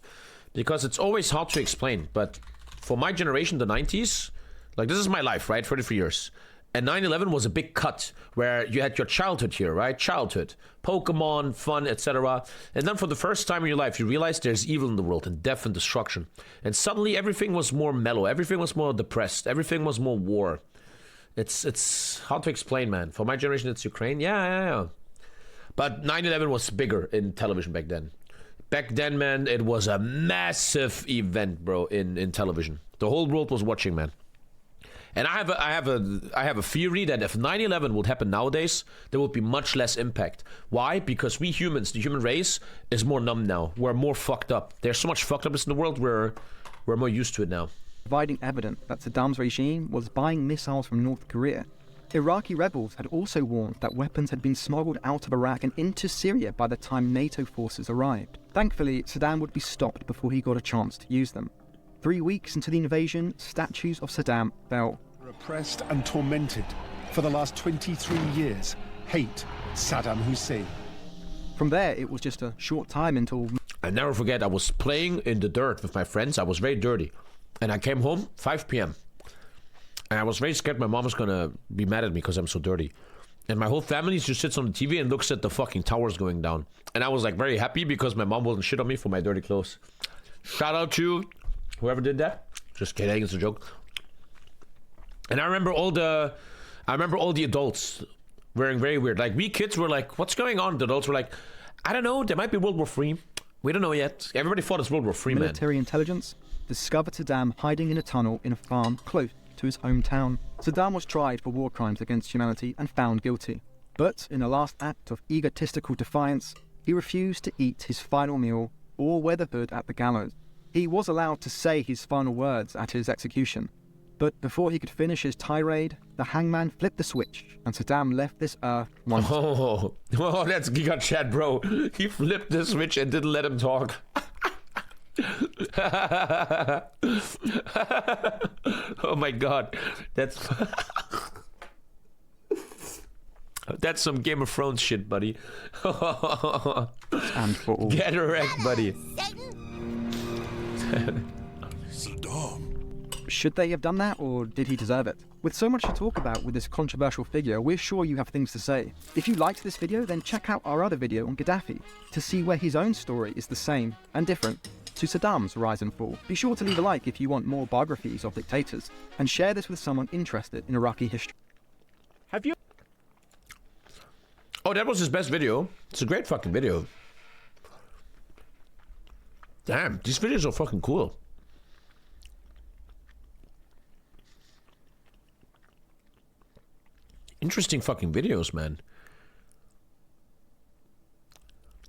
Speaker 1: Because it's always hard to explain, but for my generation, the 90s, like this is my life, right? 33 years. And 9/11 was a big cut where you had your childhood here, right? Childhood, Pokemon, fun, etc. And then for the first time in your life, you realize there's evil in the world and death and destruction. And suddenly everything was more mellow. Everything was more depressed. Everything was more war. It's hard to explain, man. For my generation, it's Ukraine. Yeah. But 9/11 was bigger in television back then. Back then, man, it was a massive event, bro, in television. The whole world was watching, man. And I have a theory that if 9/11 would happen nowadays, there would be much less impact. Why? Because we humans, the human race, is more numb now. We're more fucked up. There's so much fucked upness in the world. We're more used to it now.
Speaker 3: Providing evidence that Saddam's regime was buying missiles from North Korea. Iraqi rebels had also warned that weapons had been smuggled out of Iraq and into Syria by the time NATO forces arrived. Thankfully, Saddam would be stopped before he got a chance to use them. 3 weeks into the invasion, statues of Saddam fell.
Speaker 8: Oppressed and tormented for the last 23 years. Hate Saddam Hussein.
Speaker 3: From there, it was just a short time until...
Speaker 1: I never forget, I was playing in the dirt with my friends. I was very dirty. And I came home 5 p.m. And I was very scared my mom was gonna be mad at me because I'm so dirty. And my whole family just sits on the TV and looks at the fucking towers going down. And I was like very happy because my mom wasn't shit on me for my dirty clothes. Shout out to whoever did that. Just kidding, it's a joke. And I remember all the adults wearing very weird. Like we kids were like, what's going on? The adults were like, I don't know, there might be World War III. We don't know yet. Everybody thought it's World War III, man.
Speaker 3: Military intelligence discovered Saddam hiding in a tunnel in a farm close to his hometown. Saddam was tried for war crimes against humanity and found guilty. But in a last act of egotistical defiance, he refused to eat his final meal or wear the hood at the gallows. He was allowed to say his final words at his execution. But before he could finish his tirade, the hangman flipped the switch and Saddam left this earth once.
Speaker 1: Oh, that's Giga Chat, bro. He flipped the switch and didn't let him talk. Oh my god, that's some Game of Thrones shit, buddy.
Speaker 3: And for all.
Speaker 1: Get wrecked, buddy.
Speaker 8: Saddam.
Speaker 3: Should they have done that, or did he deserve it? With so much to talk about with this controversial figure, we're sure you have things to say. If you liked this video, then check out our other video on Gaddafi to see where his own story is the same and different to Saddam's rise and fall. Be sure to leave a like if you want more biographies of dictators, and share this with someone interested in Iraqi history.
Speaker 1: Have you? Oh, that was his best video. It's a great fucking video. Damn, these videos are fucking cool. Interesting fucking videos, man.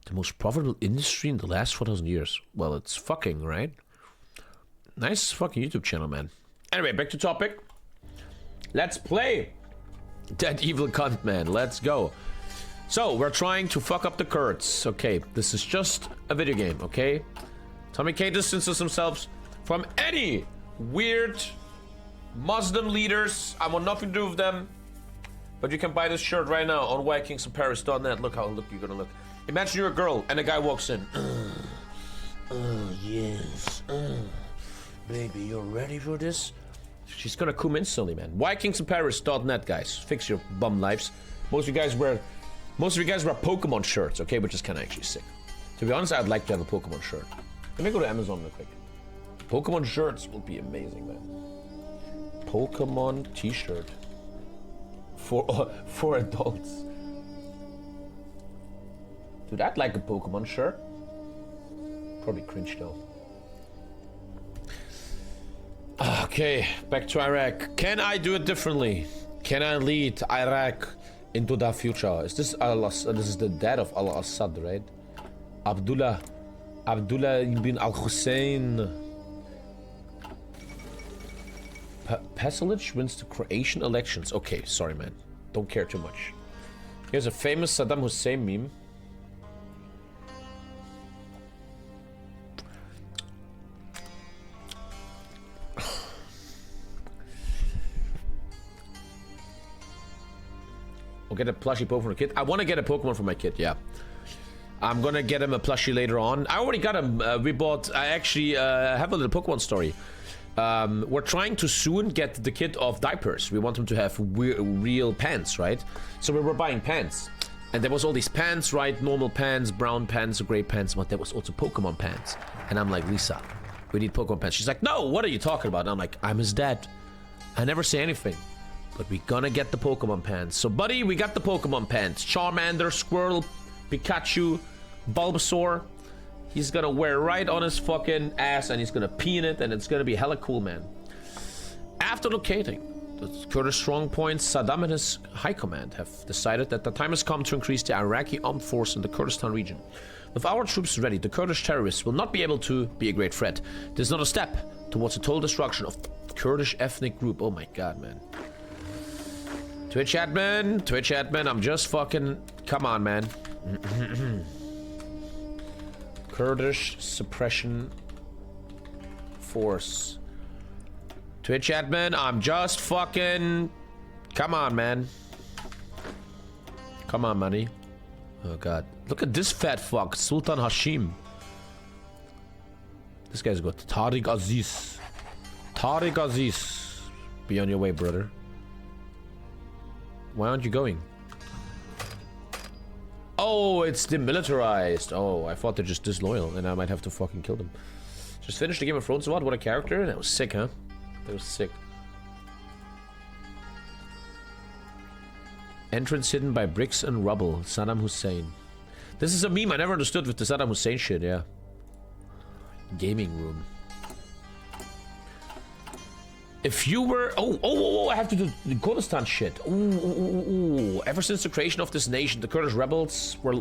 Speaker 1: The most profitable industry in the last 4,000 years. Well, it's fucking, right? Nice fucking YouTube channel, man. Anyway, back to topic. Let's play that evil cunt, man. Let's go. So, we're trying to fuck up the Kurds. Okay, this is just a video game, okay? TommyKay distances himself from any weird Muslim leaders. I want nothing to do with them. But you can buy this shirt right now on VikingsInParis.net. Look how you're gonna look. Imagine you're a girl and a guy walks in. Yes. Baby, you're ready for this? She's gonna come instantly, man. VikingsInParis.net, guys. Fix your bum lives. Most of you guys wear Pokemon shirts, okay, which is kind of actually sick. To be honest, I'd like to have a Pokemon shirt. Let me go to Amazon real quick. Pokemon shirts will be amazing, man. Pokemon t-shirt. For adults. Dude, I'd like a Pokemon shirt. Probably cringe though. Okay, back to Iraq. Can I do it differently? Can I lead Iraq into the future? Is this this is the dad of Al-Assad, right? Abdullah ibn al-Hussein. Pasalic wins the Croatian elections. Okay, sorry, man. Don't care too much. Here's a famous Saddam Hussein meme. I'll get a plushie Pokemon for a kid. I want to get a Pokemon for my kid, yeah. I'm gonna get him a plushie later on. I already got him. I actually have a little Pokemon story. we're trying to soon get the kid off diapers. We want him to have real pants, right? So we were buying pants. And there was all these pants, right? Normal pants, brown pants, gray pants, but there was also Pokemon pants. And I'm like, Lisa, we need Pokemon pants. She's like, no, what are you talking about? And I'm like, I'm his dad. I never say anything. But we gonna get the Pokemon pants. So, buddy, we got the Pokemon pants. Charmander, Squirtle, Pikachu, Bulbasaur. He's gonna wear right on his fucking ass and he's gonna pee in it and it's gonna be hella cool, man. After locating the Kurdish strong points, Saddam and his high command have decided that the time has come to increase the Iraqi armed force in the Kurdistan region. With our troops ready, the Kurdish terrorists will not be able to be a great threat. This is not a step towards the total destruction of the Kurdish ethnic group. Oh my god, man. Twitch admin, I'm just fucking... Come on, man. Kurdish suppression force. Twitch admin, I'm just fucking... Come on, man. Come on, money. Oh, God. Look at this fat fuck. Sultan Hashim. This guy's got Tariq Aziz. Tariq Aziz. Be on your way, brother. Why aren't you going? Oh, it's demilitarized. Oh, I thought they're just disloyal and I might have to fucking kill them. Just finished the Game of Thrones. What a character. That was sick, huh? That was sick. Entrance hidden by bricks and rubble. Saddam Hussein. This is a meme I never understood with the Saddam Hussein shit, yeah. Gaming room. If you were... Oh, I have to do the Kurdistan shit. Ooh. Ever since the creation of this nation, the Kurdish rebels were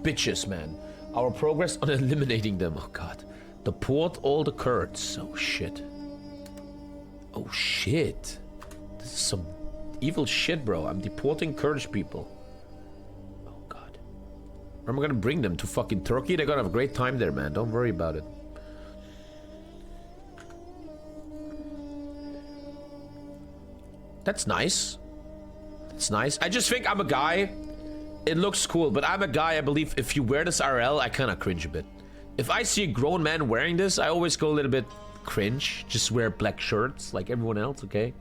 Speaker 1: bitches, man. Our progress on eliminating them. Oh, God. Deport all the Kurds. Oh, shit. Oh, shit. This is some evil shit, bro. I'm deporting Kurdish people. Oh, God. Where am I gonna bring them? To fucking Turkey? They're gonna have a great time there, man. Don't worry about it. That's nice. That's nice. I just think I'm a guy. It looks cool, but I'm a guy, I believe, if you wear this RL, I kind of cringe a bit. If I see a grown man wearing this, I always go a little bit cringe. Just wear black shirts like everyone else, okay?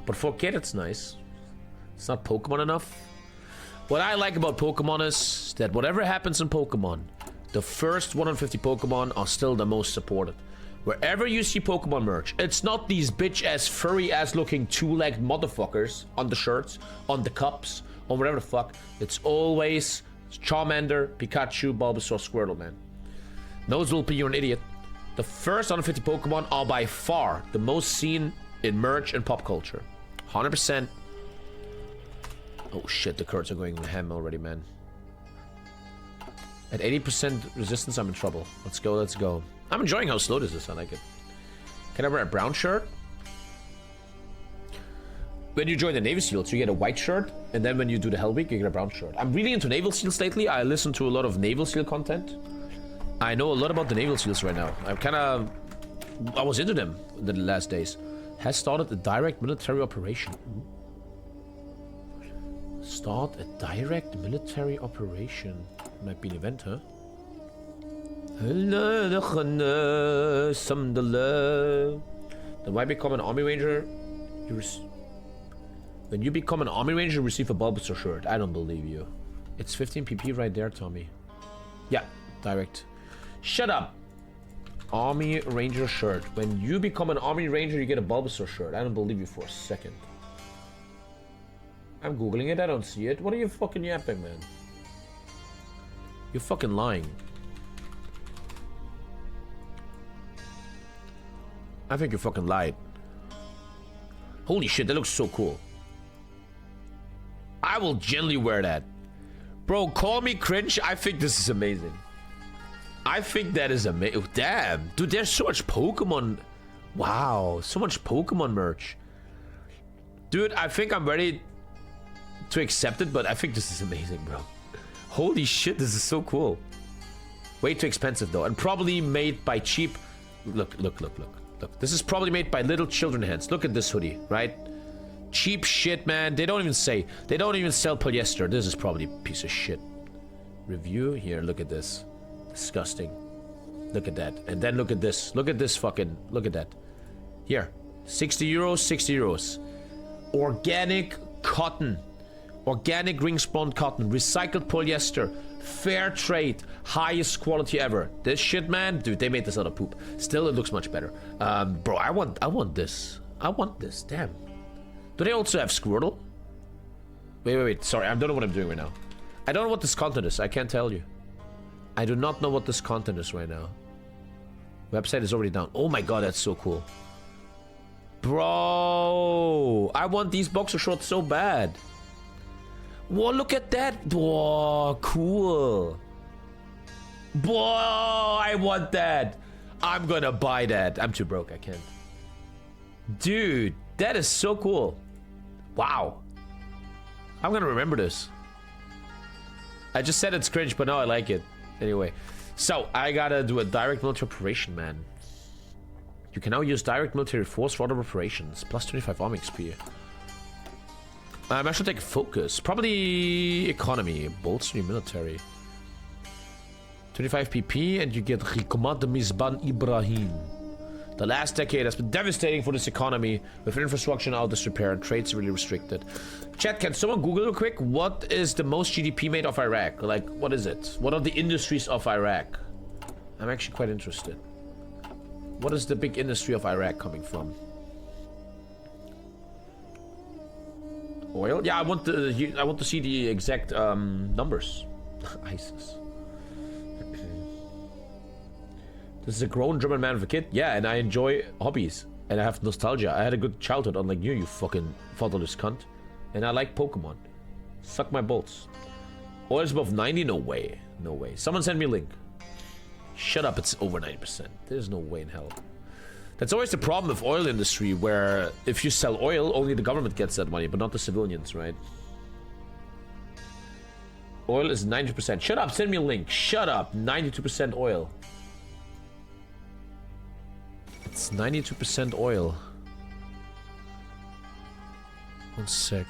Speaker 1: But for a kid, it's nice. It's not Pokemon enough. What I like about Pokemon is that whatever happens in Pokemon, the first 150 Pokemon are still the most supported. Wherever you see Pokemon merch, it's not these bitch-ass, furry-ass looking two-legged motherfuckers on the shirts, on the cups, on whatever the fuck. It's always Charmander, Pikachu, Bulbasaur, Squirtle, man. Noseloopy, you're an idiot. The first 150 Pokemon are by far the most seen in merch and pop culture. 100%. Oh shit, the Kurds are going ham already, man. At 80% resistance, I'm in trouble. Let's go, let's go. I'm enjoying how slow this is. I like it. Can I wear a brown shirt? When you join the Navy SEALs, you get a white shirt, and then when you do the Hell Week, you get a brown shirt. I'm really into Naval SEALs lately. I listen to a lot of Naval SEAL content. I know a lot about the Naval SEALs right now. I was into them in the last days. Has started a direct military operation. Start a direct military operation. Might be an event, huh? Then why become an army ranger? When you become an army ranger, you receive a Bulbasaur shirt. I don't believe you. It's 15 PP right there, Tommy. Yeah, direct. Shut up. Army ranger shirt. When you become an army ranger, you get a Bulbasaur shirt. I don't believe you for a second. I'm googling it. I don't see it. What are you fucking yapping, man? You're fucking lying. I think you fucking lied. Holy shit, that looks so cool. I will gently wear that. Bro, call me cringe. I think this is amazing. I think that is amazing. Oh, damn. Dude, there's so much Pokemon. Wow, so much Pokemon merch. Dude, I think I'm ready to accept it, but I think this is amazing, bro. Holy shit, this is so cool. Way too expensive, though. And probably made by cheap... Look. This is probably made by little children hands. Look at this hoodie, right? Cheap shit, man. They don't even say. They don't even sell polyester. This is probably a piece of shit. Review. Here, look at this. Disgusting. Look at that. And then look at this. Look at this fucking... Look at that. Here. 60 euros, 60 euros. Organic cotton. Organic ring-spun cotton. Recycled polyester. Fair trade. Highest quality ever. This shit, man. Dude, they made this out of poop. Still, it looks much better. Bro, I want this. I want this. Damn. Do they also have Squirtle? Wait. Sorry, I don't know what I'm doing right now. I don't know what this content is. I can't tell you. I do not know what this content is right now. Website is already down. Oh my god, that's so cool. Bro, I want these boxer shorts so bad. Whoa, look at that. Whoa, cool. Whoa, I want that. I'm gonna buy that. I'm too broke, I can't. Dude, that is so cool. Wow. I'm gonna remember this. I just said it's cringe, but now I like it. Anyway, so I gotta do a direct military operation, man. You can now use direct military force for other operations. Plus 25 army XP. I should take focus. Probably economy. Bolster your military. 25 PP and you get Recommand Mizban Ibrahim. The last decade has been devastating for this economy, with infrastructure now disrepair and trade severely restricted. Chat, can someone Google real quick? What is the most GDP made of Iraq? Like, what is it? What are the industries of Iraq? I'm actually quite interested. What is the big industry of Iraq coming from? Oil? Yeah, I want to see the exact numbers. ISIS. This is a grown German man with a kid. Yeah, and I enjoy hobbies. And I have nostalgia. I had a good childhood, unlike you fucking fatherless cunt. And I like Pokemon. Suck my bolts. Oil is above 90? No way. No way. Someone send me a link. Shut up, it's over 90%. There's no way in hell. That's always the problem with oil industry, where if you sell oil, only the government gets that money, but not the civilians, right? Oil is 90%. Shut up, send me a link. Shut up, 92% oil. It's 92% oil. One sec.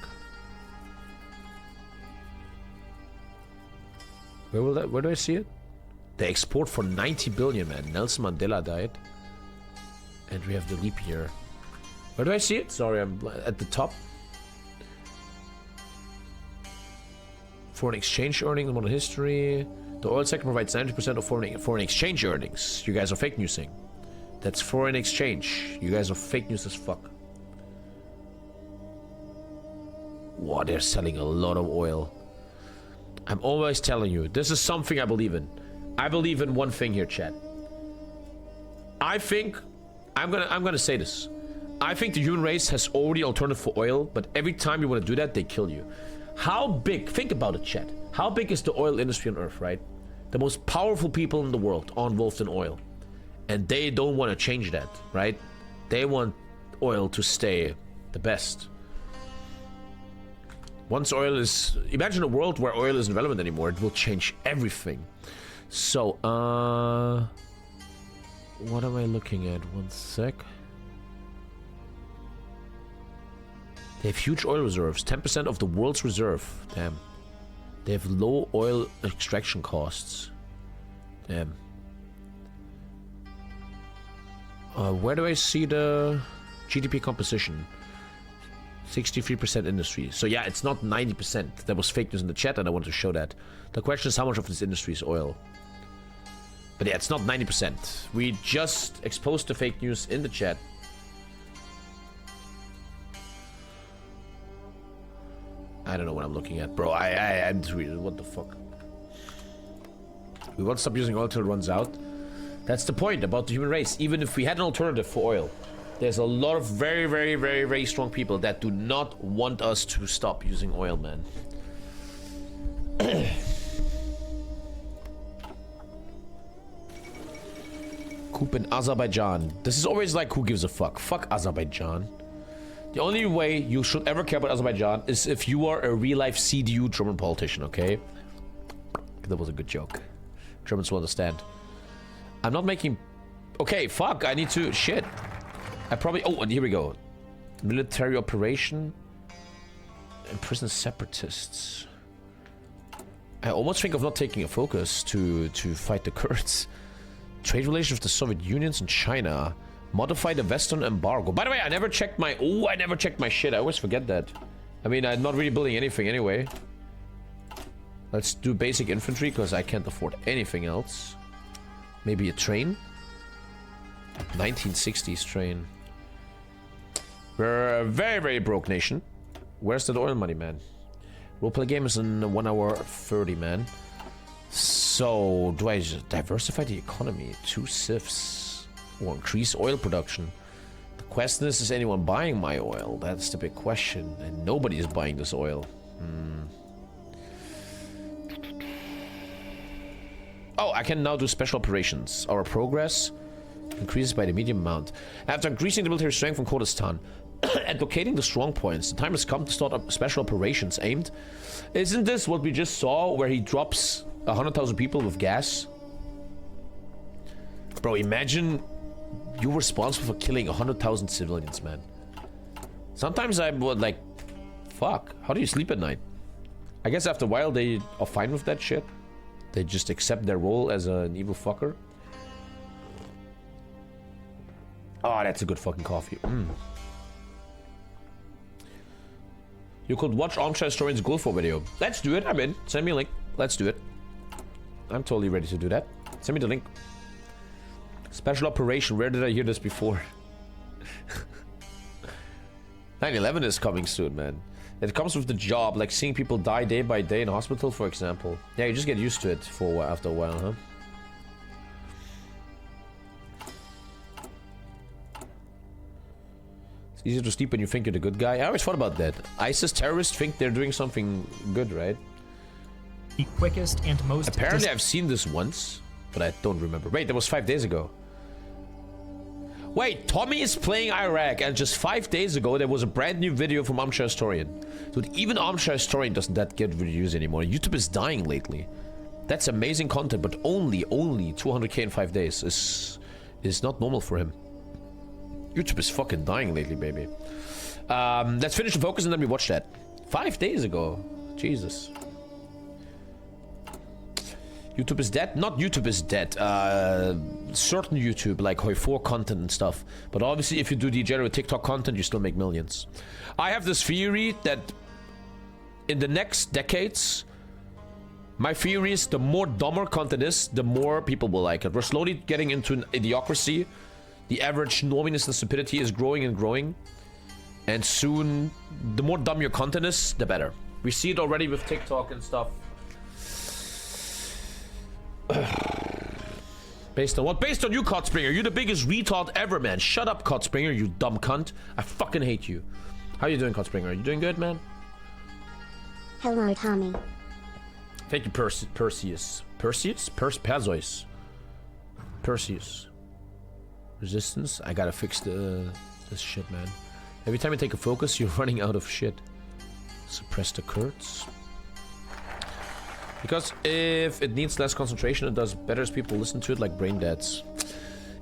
Speaker 1: Where do I see it? They export for 90 billion, man. Nelson Mandela died. And we have the leap year. Where do I see it? Sorry, I'm at the top. Foreign exchange earnings, modern history. The oil sector provides 90% of foreign exchange earnings. You guys are fake newsing. That's foreign exchange. You guys are fake news as fuck. Wow, they're selling a lot of oil. I'm always telling you, this is something I believe in. I believe in one thing here, chat. I think I'm gonna say this. I think the human race has already alternative for oil, but every time you want to do that, they kill you. How big? Think about it, chat. How big is the oil industry on Earth, right? The most powerful people in the world are involved in oil, and they don't want to change that, right? They want oil to stay the best. Once oil is... Imagine a world where oil isn't relevant anymore. It will change everything. So, what am I looking at? One sec. They have huge oil reserves. 10% of the world's reserve. Damn. They have low oil extraction costs. Damn. Where do I see the GDP composition? 63% industry. So yeah, it's not 90%. There was fake news in the chat and I wanted to show that. The question is how much of this industry is oil? But yeah, it's not 90%. We just exposed the fake news in the chat. I don't know what I'm looking at, bro. I'm tweeted. What the fuck? We won't stop using oil till it runs out. That's the point about the human race. Even if we had an alternative for oil, there's a lot of very, very, very, very strong people that do not want us to stop using oil, man. Coup in Azerbaijan. This is always like, who gives a fuck? Fuck Azerbaijan. The only way you should ever care about Azerbaijan is if you are a real-life CDU German politician, okay? That was a good joke. Germans will understand. I'm not making... Okay, fuck, I need to... Shit. I probably... Oh, and here we go. Military operation. Imprison separatists. I almost think of not taking a focus to fight the Kurds. Trade relations with the Soviet Unions and China. Modify the Western embargo. By the way, I never checked my... Oh, I never checked my shit. I always forget that. I mean, I'm not really building anything anyway. Let's do basic infantry, because I can't afford anything else. Maybe a train? 1960s train. We're a very, very broke nation. Where's that oil money, man? Roleplay game is in 1 hour 30, man. So, do I just diversify the economy? 2 civs. Or increase oil production? The question is anyone buying my oil? That's the big question. And nobody is buying this oil. Oh, I can now do special operations. Our progress increases by the medium amount. After increasing the military strength from Kurdistan and locating the strong points, the time has come to start up special operations aimed. Isn't this what we just saw, where he drops 100,000 people with gas? Bro, imagine you were responsible for killing 100,000 civilians, man. Sometimes I would like, fuck, how do you sleep at night? I guess after a while they are fine with that shit. They just accept their role as an evil fucker. Oh, that's a good fucking coffee. You could watch Armchair Historian's Gulf War video. Let's do it. I'm in. Send me a link. Let's do it. I'm totally ready to do that. Send me the link. Special operation. Where did I hear this before? 9/11 is coming soon, man. It comes with the job, like seeing people die day by day in hospital, for example. Yeah, you just get used to it for after a while, huh? It's easier to sleep when you think you're the good guy. I always thought about that. ISIS terrorists think they're doing something good, right?
Speaker 9: The quickest and most...
Speaker 1: Apparently I've seen this once, but I don't remember. Wait, that was 5 days ago. Wait, Tommy is playing Iraq, and just 5 days ago there was a brand new video from Armchair Historian. Dude, even Armchair Historian doesn't that get views anymore. YouTube is dying lately. That's amazing content, but only 200k in 5 days is not normal for him. YouTube is fucking dying lately, baby. Let's finish the focus and then we watch that. 5 days ago. Jesus. YouTube is dead? Not YouTube is dead. Certain YouTube, like Hoi4 content and stuff. But obviously, if you do degenerate TikTok content, you still make millions. I have this theory that in the next decades, my theory is the more dumber content is, the more people will like it. We're slowly getting into an idiocracy. The average norminess and stupidity is growing and growing. And soon, the more dumb your content is, the better. We see it already with TikTok and stuff. Based on what? Based on you, Cotspringer. You're the biggest retard ever, man. Shut up, Cotspringer, you dumb cunt. I fucking hate you. How you doing, Cotspringer? Are you doing good, man?
Speaker 2: Hello, Tommy.
Speaker 1: Thank you, Perseus. Perseus? Perseus. Perseus. Resistance? I gotta fix this shit, man. Every time you take a focus, you're running out of shit. Suppress the Kurds. Because if it needs less concentration, it does better as people listen to it, like brain deads.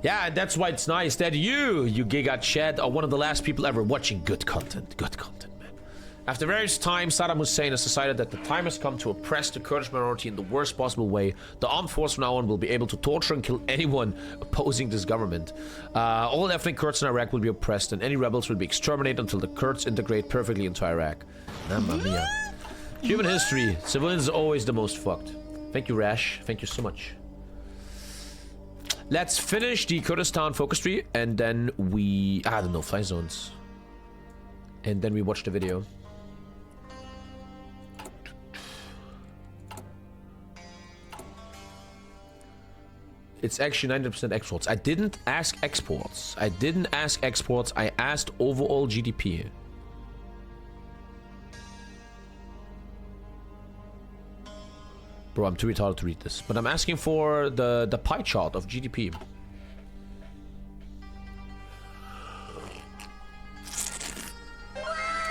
Speaker 1: Yeah, that's why it's nice that you Giga Chat, are one of the last people ever watching good content. Good content, man. After various times, Saddam Hussein has decided that the time has come to oppress the Kurdish minority in the worst possible way. The armed force from now on will be able to torture and kill anyone opposing this government. All ethnic Kurds in Iraq will be oppressed, and any rebels will be exterminated until the Kurds integrate perfectly into Iraq. Mamma mia. Human history. Civilians are always the most fucked. Thank you, Rash. Thank you so much. Let's finish the Kurdistan focus tree, and then we... I don't know, fly zones. And then we watch the video. It's actually 90% exports. I didn't ask exports. I didn't ask exports. I asked overall GDP. Bro, I'm too retarded to read this. But I'm asking for the pie chart of GDP.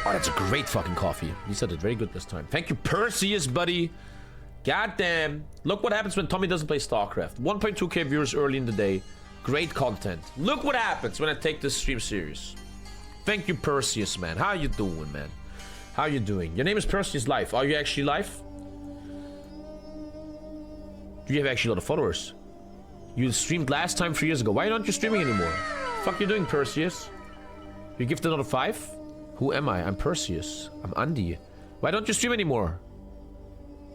Speaker 1: Oh, that's a great fucking coffee. You said it very good this time. Thank you, Perseus, buddy. Goddamn. Look what happens when Tommy doesn't play StarCraft. 1.2k viewers early in the day. Great content. Look what happens when I take this stream serious. Thank you, Perseus, man. How you doing, man? How you doing? Your name is Perseus Life. Are you actually live? Do you have actually a lot of followers? You streamed last time 3 years ago. Why aren't you streaming anymore? Fuck you doing, Perseus? You gifted another 5? Who am I? I'm Perseus. I'm Andy. Why don't you stream anymore?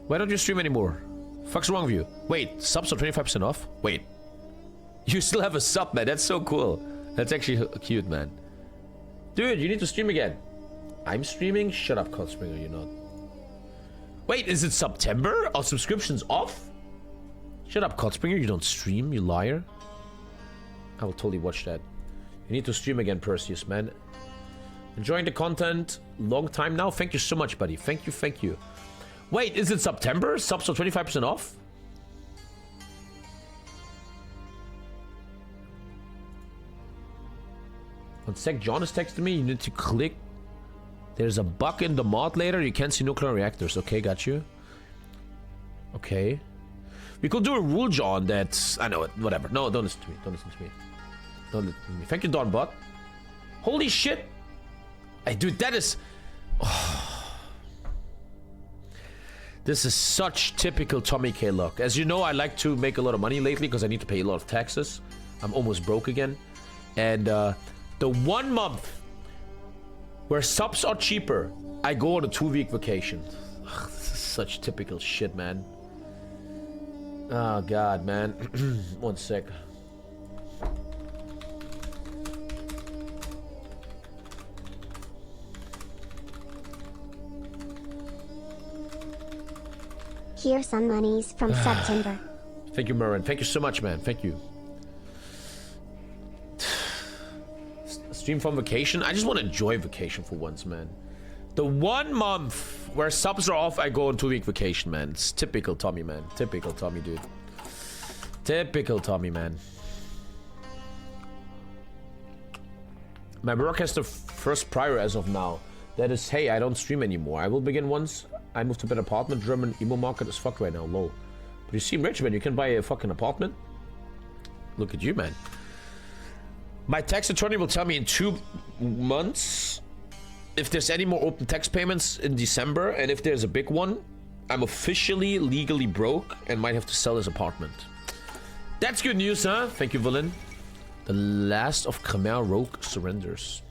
Speaker 1: Why don't you stream anymore? Fuck's wrong with you? Wait, subs are 25% off? Wait. You still have a sub, man. That's so cool. That's actually cute, man. Dude, you need to stream again. I'm streaming? Shut up, Codspringer, you're not. Wait, is it September? Are subscriptions off? Shut up, Codspringer, you don't stream, you liar. I will totally watch that. You need to stream again, Perseus, man. Enjoying the content. Long time now. Thank you so much, buddy. Thank you, thank you. Wait, is it September? Subs are 25% off? One sec, John is texting me. You need to click. There's a bug in the mod later. You can't see nuclear reactors. Okay, got you. Okay. We could do a rule, John, that's... I know it. Whatever. No, don't listen to me. Don't listen to me. Don't listen to me. Thank you, Don Bot. Holy shit. Hey, dude, that is... Oh. This is such typical TommyKay luck. As you know, I like to make a lot of money lately because I need to pay a lot of taxes. I'm almost broke again. And the 1 month where subs are cheaper, I go on a 2-week vacation. Ugh, this is such typical shit, man. Oh, God, man. 1 sec.
Speaker 2: Here's some monies from September.
Speaker 1: Thank you, Merrin. Thank you so much, man. Thank you. Stream from vacation? I just want to enjoy vacation for once, man. The 1 month where subs are off, I go on 2-week vacation, man. It's typical Tommy, man. Typical Tommy, dude. Typical Tommy, man. My work has the first prior as of now. That is, hey, I don't stream anymore. I will begin once I move to a better apartment. German emo market is fucked right now, lol. But you seem rich, man. You can buy a fucking apartment. Look at you, man. My tax attorney will tell me in 2 months if there's any more open tax payments in December, and if there's a big one, I'm officially legally broke and might have to sell this apartment. That's good news, huh? Thank you, Villain. The last of Khmer Rogue surrenders.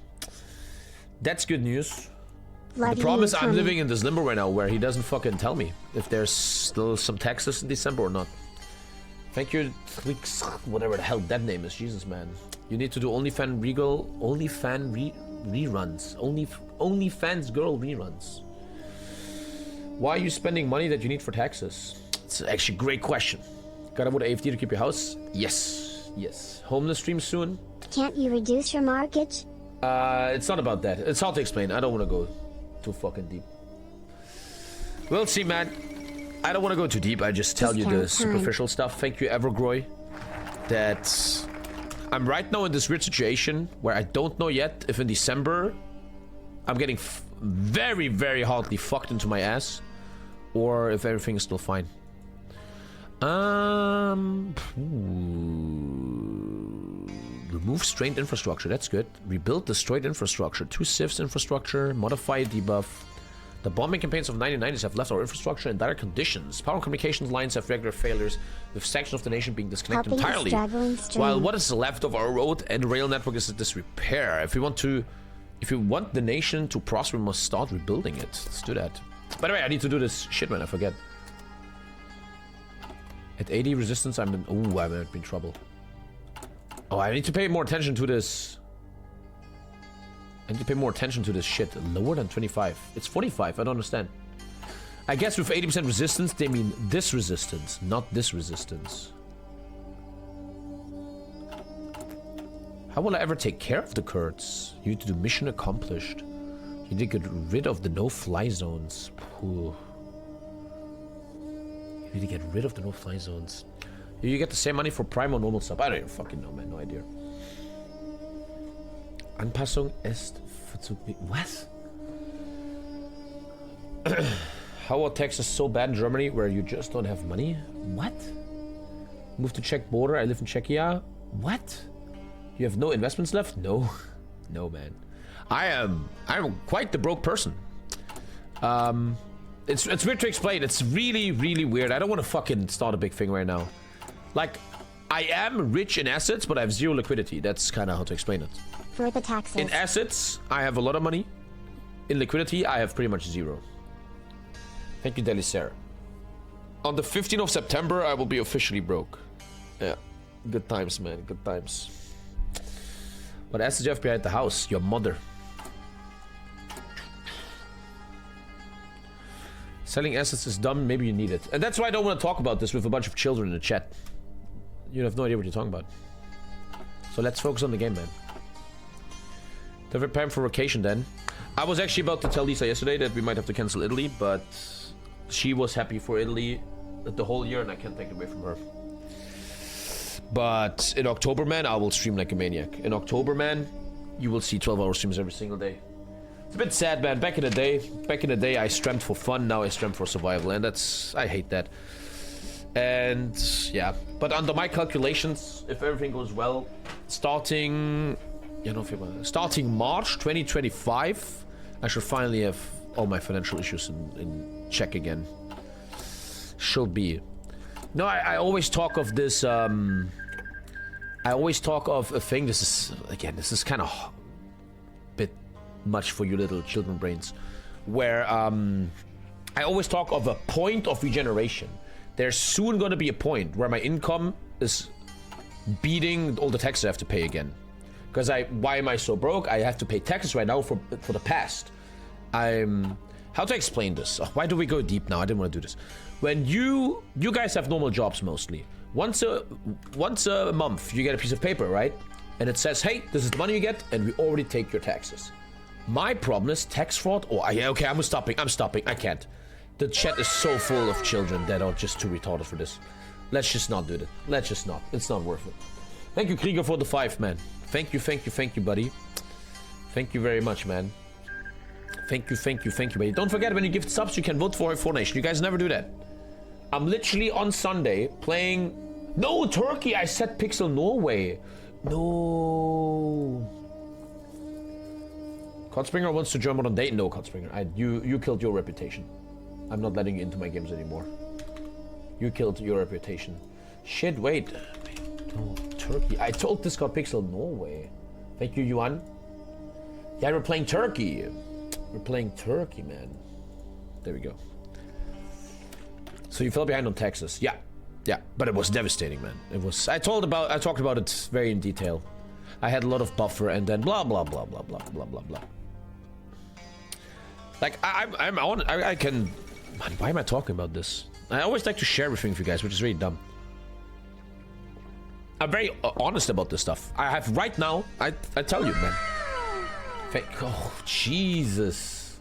Speaker 1: That's good news. The problem is I'm living in this limbo right now where he doesn't fucking tell me if there's still some taxes in December or not. Thank you, whatever the hell that name is. Jesus, man. You need to do OnlyFans reruns. OnlyFans girl reruns. Why are you spending money that you need for taxes? It's actually a great question. Gotta put AFD to keep your house? Yes. Yes. Homeless stream soon?
Speaker 2: Can't you reduce your mortgage?
Speaker 1: It's not about that. It's hard to explain. I don't want to go too fucking deep. We'll see, man. I don't want to go too deep. I just tell you the superficial stuff. Thank you, Evergroy. That I'm right now in this weird situation where I don't know yet if in December I'm getting very, very hardly fucked into my ass, or if everything is still fine. Remove strained infrastructure. That's good. Rebuild destroyed infrastructure. 2 civs infrastructure. Modify debuff. The bombing campaigns of 1990s have left our infrastructure in dire conditions. Power and communications lines have regular failures, with sections of the nation being disconnected entirely. While what is left of our road and rail network is in disrepair. If we want the nation to prosper, we must start rebuilding it. Let's do that. By the way, I need to do this shit, man. I forget. At 80 resistance, I'm in. Ooh, I might be in trouble. Oh, I need to pay more attention to this. I need to pay more attention to this shit. Lower than 25. It's 45. I don't understand. I guess with 80% resistance, they mean this resistance, not this resistance. How will I ever take care of the Kurds? You need to do mission accomplished. You need to get rid of the no-fly zones. Ooh. You need to get rid of the no-fly zones. You get the same money for Prime or normal sub. I don't even fucking know, man. No idea. Anpassung ist Verzug. What? How are taxes so bad in Germany where you just don't have money? What? Move to Czech border. I live in Czechia. What? You have no investments left? No. No, man. I'm quite the broke person. It's weird to explain. It's really, really weird. I don't want to fucking start a big thing right now. Like, I am rich in assets, but I have zero liquidity. That's kind of how to explain it.
Speaker 2: For the taxes.
Speaker 1: In assets, I have a lot of money. In liquidity, I have pretty much zero. Thank you, Delisare. On the 15th of September, I will be officially broke. Yeah. Good times, man. Good times. What assets do you have behind the house? Your mother. Selling assets is dumb. Maybe you need it. And that's why I don't want to talk about this with a bunch of children in the chat. You have no idea what you're talking about. So let's focus on the game, man. They're preparing for vacation then. I was actually about to tell Lisa yesterday that we might have to cancel Italy, but she was happy for Italy the whole year and I can't take it away from her. But in October, man, I will stream like a maniac. In October, man, you will see 12-hour streams every single day. It's a bit sad, man. Back in the day, I streamed for fun. Now I stream for survival, and I hate that. And yeah, but under my calculations, if everything goes well, starting March 2025, I should finally have all my financial issues in check again. Should be. No, I always talk of this. I always talk of a thing. This is kind of a bit much for you little children brains. Where I always talk of a point of regeneration. There's soon going to be a point where my income is beating all the taxes I have to pay again. Because why am I so broke? I have to pay taxes right now for the past. How to explain this? Oh, why do we go deep now? I didn't want to do this. When you guys have normal jobs mostly. Once a month you get a piece of paper, right? And it says, hey, this is the money you get, and we already take your taxes. My problem is tax fraud. Oh, okay, I'm stopping. I can't. The chat is so full of children that are just too retarded for this. Let's just not do it. Let's just not. It's not worth it. Thank you, Krieger, for the 5, man. Thank you, buddy. Thank you very much, man. Thank you, buddy. Don't forget, when you gift subs, you can vote for Nation. You guys never do that. I'm literally on Sunday playing... No, Turkey! I said Pixel Norway. No. Kotspringer wants to join Modern Day. No, Kotspringer. You killed your reputation. I'm not letting you into my games anymore. You killed your reputation. Shit, wait. No, Turkey. I told Discord Pixel Norway. Thank you, Yuan. Yeah, we're playing Turkey. We're playing Turkey, man. There we go. So you fell behind on taxes. Yeah. But it was devastating, man. It was. I talked about it very in detail. I had a lot of buffer and then blah blah blah blah blah blah blah blah. Like I'm on. I can. Man, why am I talking about this? I always like to share everything with you guys, which is really dumb. I'm very honest about this stuff. I have right now. I tell you, man. Oh Jesus!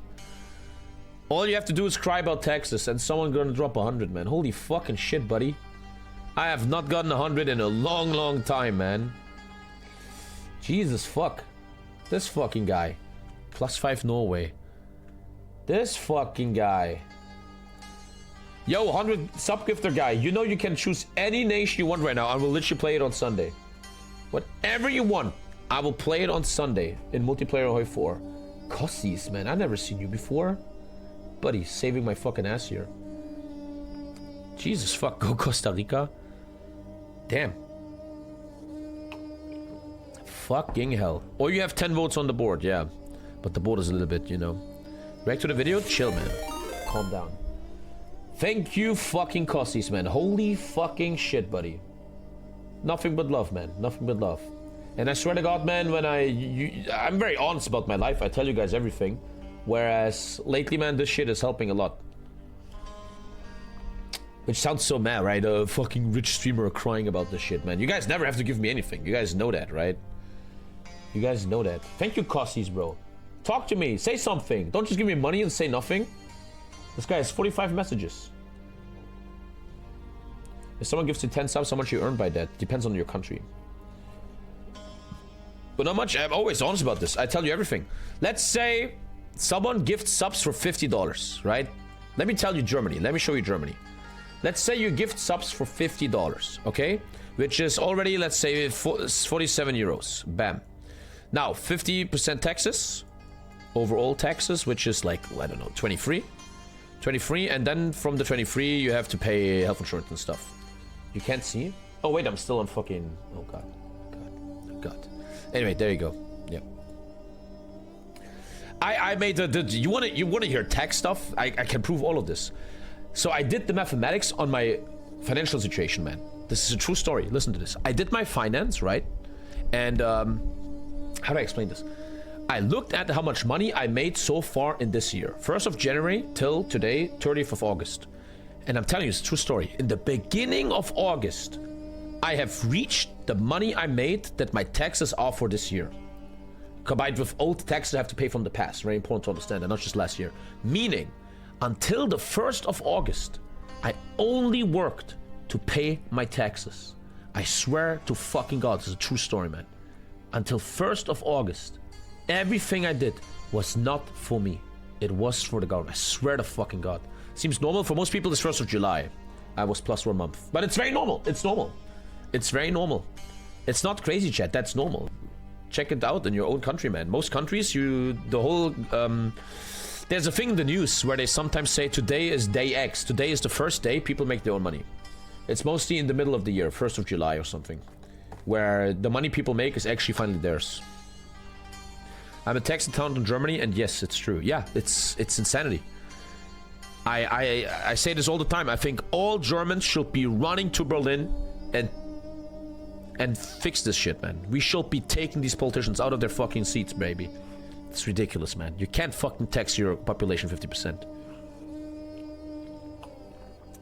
Speaker 1: All you have to do is cry about taxes, and someone gonna drop 100, man. Holy fucking shit, buddy! I have not gotten 100 in a long time, man. Jesus fuck! This fucking guy. +5 Norway. This fucking guy. Yo, 100 subgifter guy. You know you can choose any nation you want right now. I will literally play it on Sunday. Whatever you want. I will play it on Sunday in multiplayer Hoi 4. Cossies, man. I've never seen you before. Buddy, saving my fucking ass here. Jesus fuck. Go Costa Rica. Damn. Fucking hell. Or you have 10 votes on the board, yeah. But the board is a little bit, you know. React to the video? Chill, man. Calm down. Thank you, fucking Cossies, man. Holy fucking shit, buddy. Nothing but love, man. Nothing but love. And I swear to God, man, when I'm very honest about my life. I tell you guys everything. Whereas lately, man, this shit is helping a lot. Which sounds so mad, right? A fucking rich streamer crying about this shit, man. You guys never have to give me anything. You guys know that, right? You guys know that. Thank you, Cossies, bro. Talk to me. Say something. Don't just give me money and say nothing. This guy has 45 messages. If someone gives you 10 subs, how much you earn by that? Depends on your country. But not much. I'm always honest about this. I tell you everything. Let's say someone gifts subs for $50, right? Let me tell you Germany. Let me show you Germany. Let's say you gift subs for $50, okay? Which is already, let's say, 47 euros. Bam. Now, 50% taxes. Overall taxes, which is like, I don't know, 23. 23, and then from the 23, you have to pay health insurance and stuff. You can't see. Oh wait, I'm still on fucking. Oh god, god. Anyway, there you go. Yeah. I made the you wanna hear tax stuff? I can prove all of this. So I did the mathematics on my financial situation, man. This is a true story. Listen to this. I did my finance, right? And how do I explain this? I looked at how much money I made so far in this year. 1st of January till today, 30th of August. And I'm telling you, it's a true story. In the beginning of August, I have reached the money I made that my taxes are for this year. Combined with old taxes I have to pay from the past. Very important to understand that, not just last year. Meaning, until the 1st of August, I only worked to pay my taxes. I swear to fucking God, this is a true story, man. Until 1st of August, everything I did was not for me. It was for the government. I swear to fucking God. Seems normal for most people. This 1st of July, I was plus 1 month. But it's very normal. It's normal. It's very normal. It's not crazy, chat. That's normal. Check it out in your own country, man. Most countries, there's a thing in the news where they sometimes say today is day X. Today is the first day people make their own money. It's mostly in the middle of the year, 1st of July or something, where the money people make is actually finally theirs. I'm a tax accountant in Germany, and yes, it's true. Yeah, it's insanity. I say this all the time. I think all Germans should be running to Berlin and fix this shit, man. We should be taking these politicians out of their fucking seats, baby. It's ridiculous, man. You can't fucking tax your population 50%.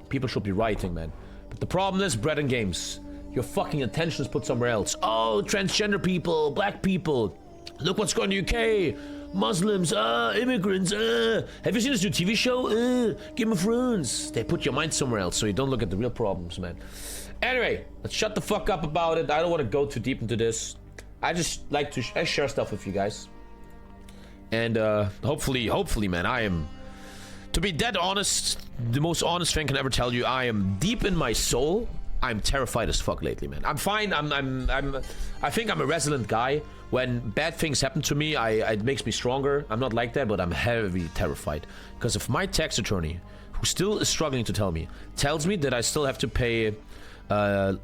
Speaker 1: People should be rioting, man. But the problem is bread and games. Your fucking attention is put somewhere else. Oh, transgender people, black people. Look what's going on in the UK. Muslims, immigrants, Have you seen this new TV show? Game of Thrones. They put your mind somewhere else so you don't look at the real problems, man. Anyway, let's shut the fuck up about it. I don't want to go too deep into this. I just like to share stuff with you guys. And hopefully, man, I am, to be dead honest, the most honest thing I can ever tell you, I am deep in my soul. I'm terrified as fuck lately, man. I'm fine. I think I'm a resilient guy. When bad things happen to me, it makes me stronger. I'm not like that, but I'm heavily terrified. Because if my tax attorney, who still is struggling to tell me, tells me that I still have to pay a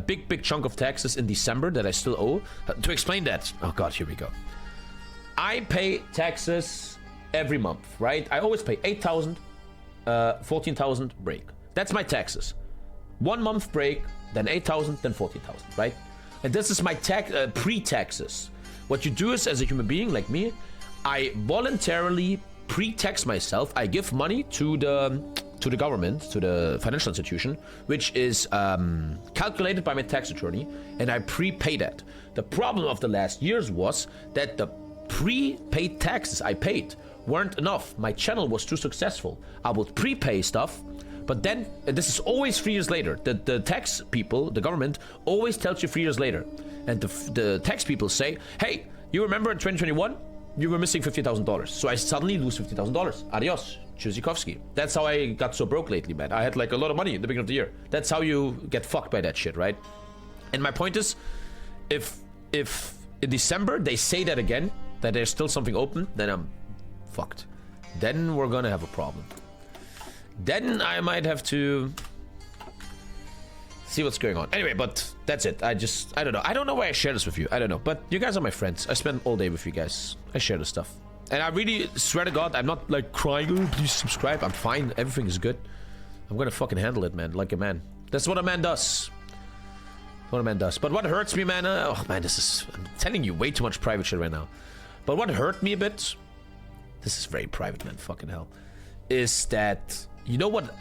Speaker 1: big chunk of taxes in December that I still owe. To explain that, oh god, here we go. I pay taxes every month, right? I always pay 8,000, 14,000 break. That's my taxes. 1 month break, then 8,000, then 14,000, right? And this is my pre-taxes. What you do is, as a human being like me, I voluntarily pre-tax myself. I give money to the government, to the financial institution, which is calculated by my tax attorney, and I prepay that. The problem of the last years was that the prepaid taxes I paid weren't enough. My channel was too successful. I would prepay stuff, but then, and this is always 3 years later, the tax people, the government, always tells you 3 years later. And the tax people say, hey, you remember in 2021, you were missing $50,000. So I suddenly lose $50,000. Adios, Tchaikovsky. That's how I got so broke lately, man. I had like a lot of money at the beginning of the year. That's how you get fucked by that shit, right? And my point is, if in December they say that again, that there's still something open, then I'm fucked. Then we're gonna have a problem. Then I might have to see what's going on. Anyway, but that's it. I don't know. I don't know why I share this with you. I don't know. But you guys are my friends. I spend all day with you guys. I share this stuff. And I really swear to God, I'm not like crying, oh, please subscribe. I'm fine. Everything is good. I'm gonna fucking handle it, man. Like a man. That's what a man does. What a man does. But what hurts me, man, oh man, I'm telling you way too much private shit right now. But what hurt me a bit, this is very private, man, fucking hell, is that, you know what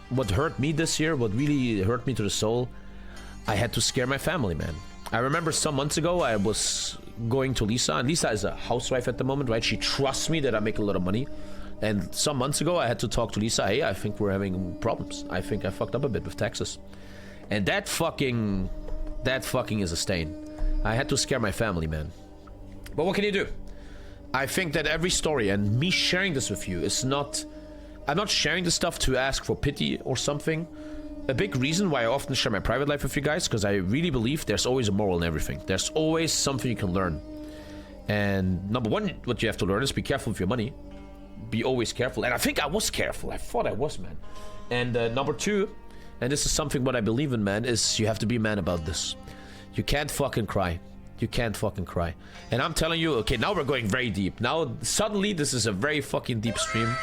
Speaker 1: what hurt me this year, what really hurt me to the soul? I had to scare my family, man. I remember some months ago, I was going to Lisa, and Lisa is a housewife at the moment, right? She trusts me that I make a lot of money. And some months ago, I had to talk to Lisa, hey, I think we're having problems. I think I fucked up a bit with taxes. And that fucking is a stain. I had to scare my family, man. But what can you do? I think that every story, and me sharing this with you, is not... I'm not sharing this stuff to ask for pity or something. A big reason why I often share my private life with you guys, because I really believe there's always a moral in everything. There's always something you can learn. And number one, what you have to learn is be careful with your money. Be always careful. And I think I was careful. I thought I was, man. And number two, and this is something what I believe in, man, is you have to be a man about this. You can't fucking cry. You can't fucking cry. And I'm telling you, okay, now we're going very deep. Now, suddenly, this is a very fucking deep stream.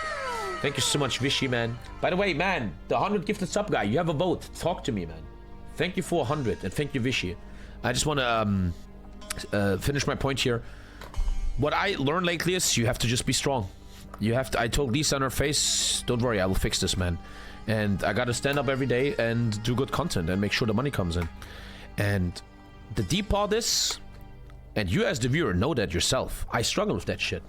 Speaker 1: Thank you so much, Vishy, man. By the way, man, the 100 gifted sub guy, you have a vote. Talk to me, man. Thank you for 100, and thank you, Vishy. I just want to finish my point here. What I learned lately is you have to just be strong. You have to. I told Lisa on her face, don't worry, I will fix this, man. And I got to stand up every day and do good content and make sure the money comes in. And the deep part is, and you as the viewer know that yourself, I struggle with that shit.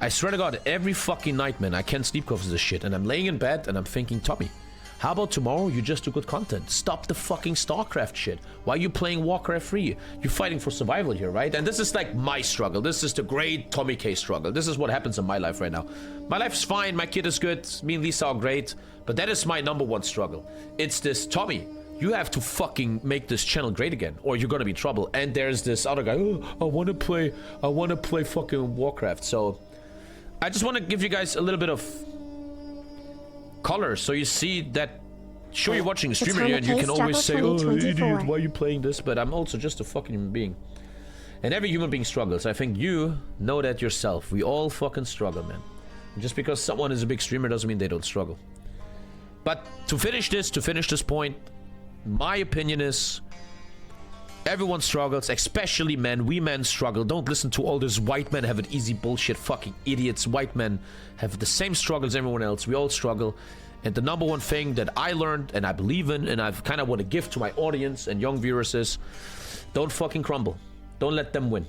Speaker 1: I swear to God, every fucking night, man, I can't sleep because of this shit. And I'm laying in bed and I'm thinking, Tommy, how about tomorrow you just do good content? Stop the fucking StarCraft shit. Why are you playing Warcraft 3? You're fighting for survival here, right? And this is like my struggle. This is the great TommyKay struggle. This is what happens in my life right now. My life's fine. My kid is good. Me and Lisa are great. But that is my #1 struggle. It's this, Tommy, you have to fucking make this channel great again, or you're gonna be in trouble. And there's this other guy, oh, I wanna play fucking Warcraft. So I just want to give you guys a little bit of color, so you see that. Sure, you're watching a streamer here, and you can always say, "Oh, idiot, why are you playing this?" But I'm also just a fucking human being, and every human being struggles. I think you know that yourself. We all fucking struggle, man. And just because someone is a big streamer doesn't mean they don't struggle. But to finish this point, my opinion is, everyone struggles, especially men. We men struggle. Don't listen to all this white men have it easy bullshit. Fucking idiots. White men have the same struggles as everyone else. We all struggle. And the #1 thing that I learned and I believe in and I kind of want to give to my audience and young viewers is, don't fucking crumble. Don't let them win.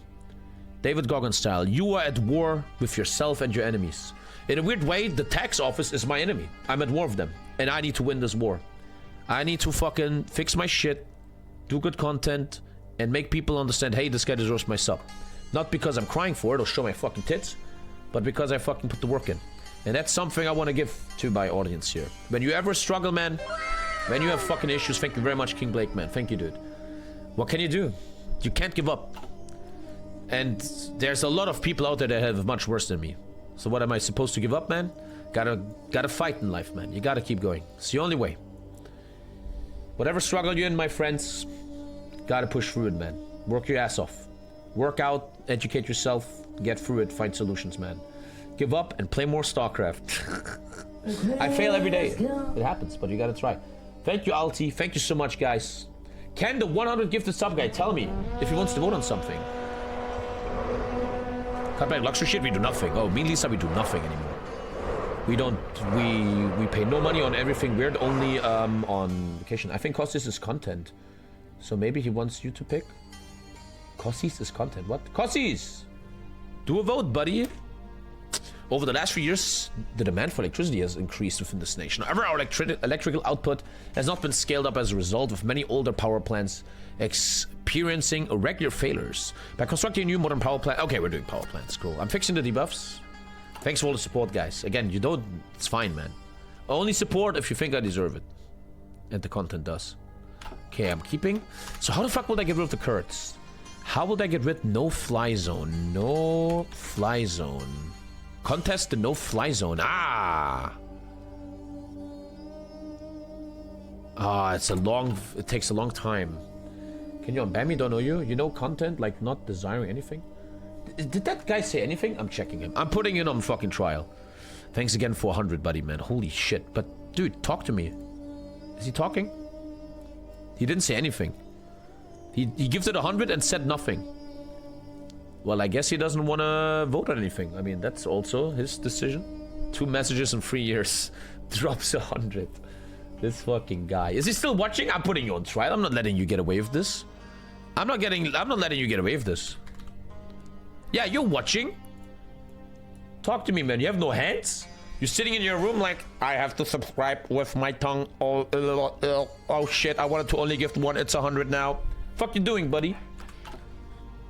Speaker 1: David Goggin style. You are at war with yourself and your enemies. In a weird way, the tax office is my enemy. I'm at war with them. And I need to win this war. I need to fucking fix my shit, do good content, and make people understand, hey, this guy deserves my sub. Not because I'm crying for it or show my fucking tits, but because I fucking put the work in. And that's something I want to give to my audience here. When you ever struggle, man, when you have fucking issues, thank you very much, King Blake, man. Thank you, dude. What can you do? You can't give up. And there's a lot of people out there that have much worse than me. So what am I supposed to give up, man? Gotta fight in life, man. You gotta keep going. It's the only way. Whatever struggle you're in, my friends, gotta push through it, man. Work your ass off. Work out, educate yourself, get through it, find solutions, man. Give up and play more StarCraft. I fail every day. It happens, but you gotta try. Thank you, Alti. Thank you so much, guys. Can the 100 gifted sub guy tell me if he wants to vote on something? Cut back luxury shit, we do nothing. Oh, me and Lisa, we do nothing anymore. We don't, we pay no money on everything weird, only on vacation. I think Kostis is content. So maybe he wants you to pick? Kostis is content, what? Kostis! Do a vote, buddy! Over the last few years, the demand for electricity has increased within this nation. However, our electrical output has not been scaled up as a result, with many older power plants experiencing irregular failures. By constructing a new modern power plant... Okay, we're doing power plants, cool. I'm fixing the debuffs. Thanks for all the support, guys. Again, you don't... It's fine, man. Only support if you think I deserve it. And the content does. Okay, I'm keeping... So how the fuck will I get rid of the Kurds? How will I get rid of no-fly zone? No-fly zone. Contest the no-fly zone. Ah! Ah, it's a long... It takes a long time. Can you unban me? Don't know you. You know content, like not desiring anything? Did that guy say anything? I'm checking him. I'm putting in on fucking trial. Thanks again for 100, buddy, man. Holy shit. But, dude, talk to me. Is he talking? He didn't say anything. He gifted 100 and said nothing. Well, I guess he doesn't want to vote on anything. I mean, that's also his decision. 2 messages in 3 years. Drops 100. This fucking guy. Is he still watching? I'm putting you on trial. I'm not letting you get away with this. I'm not letting you get away with this. Yeah, you're watching. Talk to me, man. You have no hands? You're sitting in your room like, I have to subscribe with my tongue. Oh shit, I wanted to only gift 1. It's 100 now. Fuck you doing, buddy?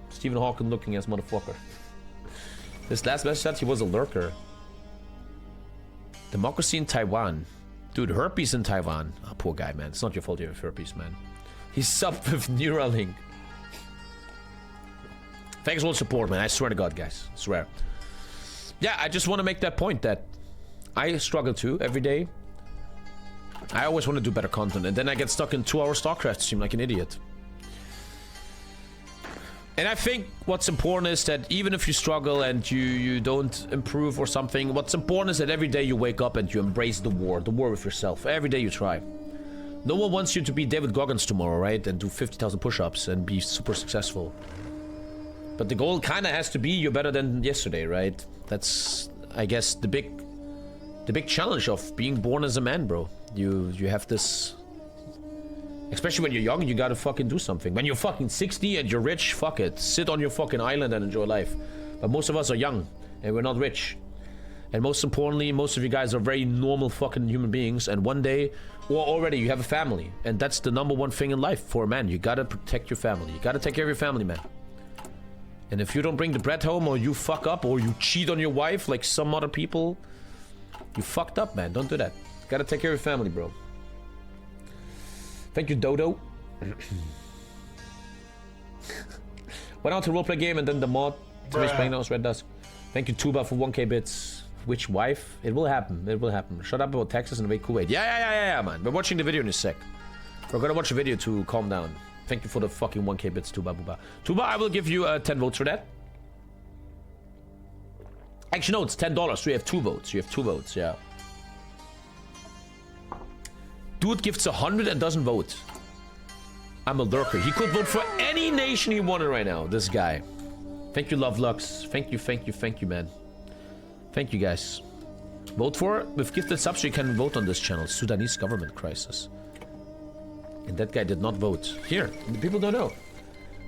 Speaker 1: Stephen Hawking looking as motherfucker. This last message, he was a lurker. Democracy in Taiwan. Dude, herpes in Taiwan. Oh, poor guy, man. It's not your fault you have herpes, man. He's subbed with Neuralink. Thanks for all the support, man. I swear to God, guys. I swear. Yeah, I just want to make that point that I struggle too every day. I always want to do better content, and then I get stuck in 2-hour StarCraft stream like an idiot. And I think what's important is that even if you struggle and you don't improve or something, what's important is that every day you wake up and you embrace the war with yourself. Every day you try. No one wants you to be David Goggins tomorrow, right? And do 50,000 push-ups and be super successful. But the goal kind of has to be you're better than yesterday, right? That's, I guess, the big challenge of being born as a man, bro. You have this... Especially when you're young, you gotta fucking do something. When you're fucking 60 and you're rich, fuck it. Sit on your fucking island and enjoy life. But most of us are young, and we're not rich. And most importantly, most of you guys are very normal fucking human beings, and one day, or already, you have a family. And that's the #1 thing in life for a man. You gotta protect your family. You gotta take care of your family, man. And if you don't bring the bread home, or you fuck up, or you cheat on your wife like some other people, you fucked up, man. Don't do that. You gotta take care of your family, bro. Thank you, Dodo. Went out to roleplay game and then the mod. Tommy's playing now, Red Dusk. Thank you, Tuba, for 1K bits. Which wife? It will happen. It will happen. Shut up about Texas and away Kuwait. Yeah, man. We're watching the video in a sec. We're gonna watch a video to calm down. Thank you for the fucking 1K bits, Tuba Buba. Tuba, I will give you 10 votes for that. Actually, no, it's $10. So you have 2 votes. You have 2 votes, yeah. Dude gifts 100 and doesn't vote. I'm a lurker. He could vote for any nation he wanted right now, this guy. Thank you, Love Lux. Thank you, man. Thank you, guys. Vote for it. With gifted subs, you can vote on this channel. Sudanese government crisis. And that guy did not vote. Here, the people don't know.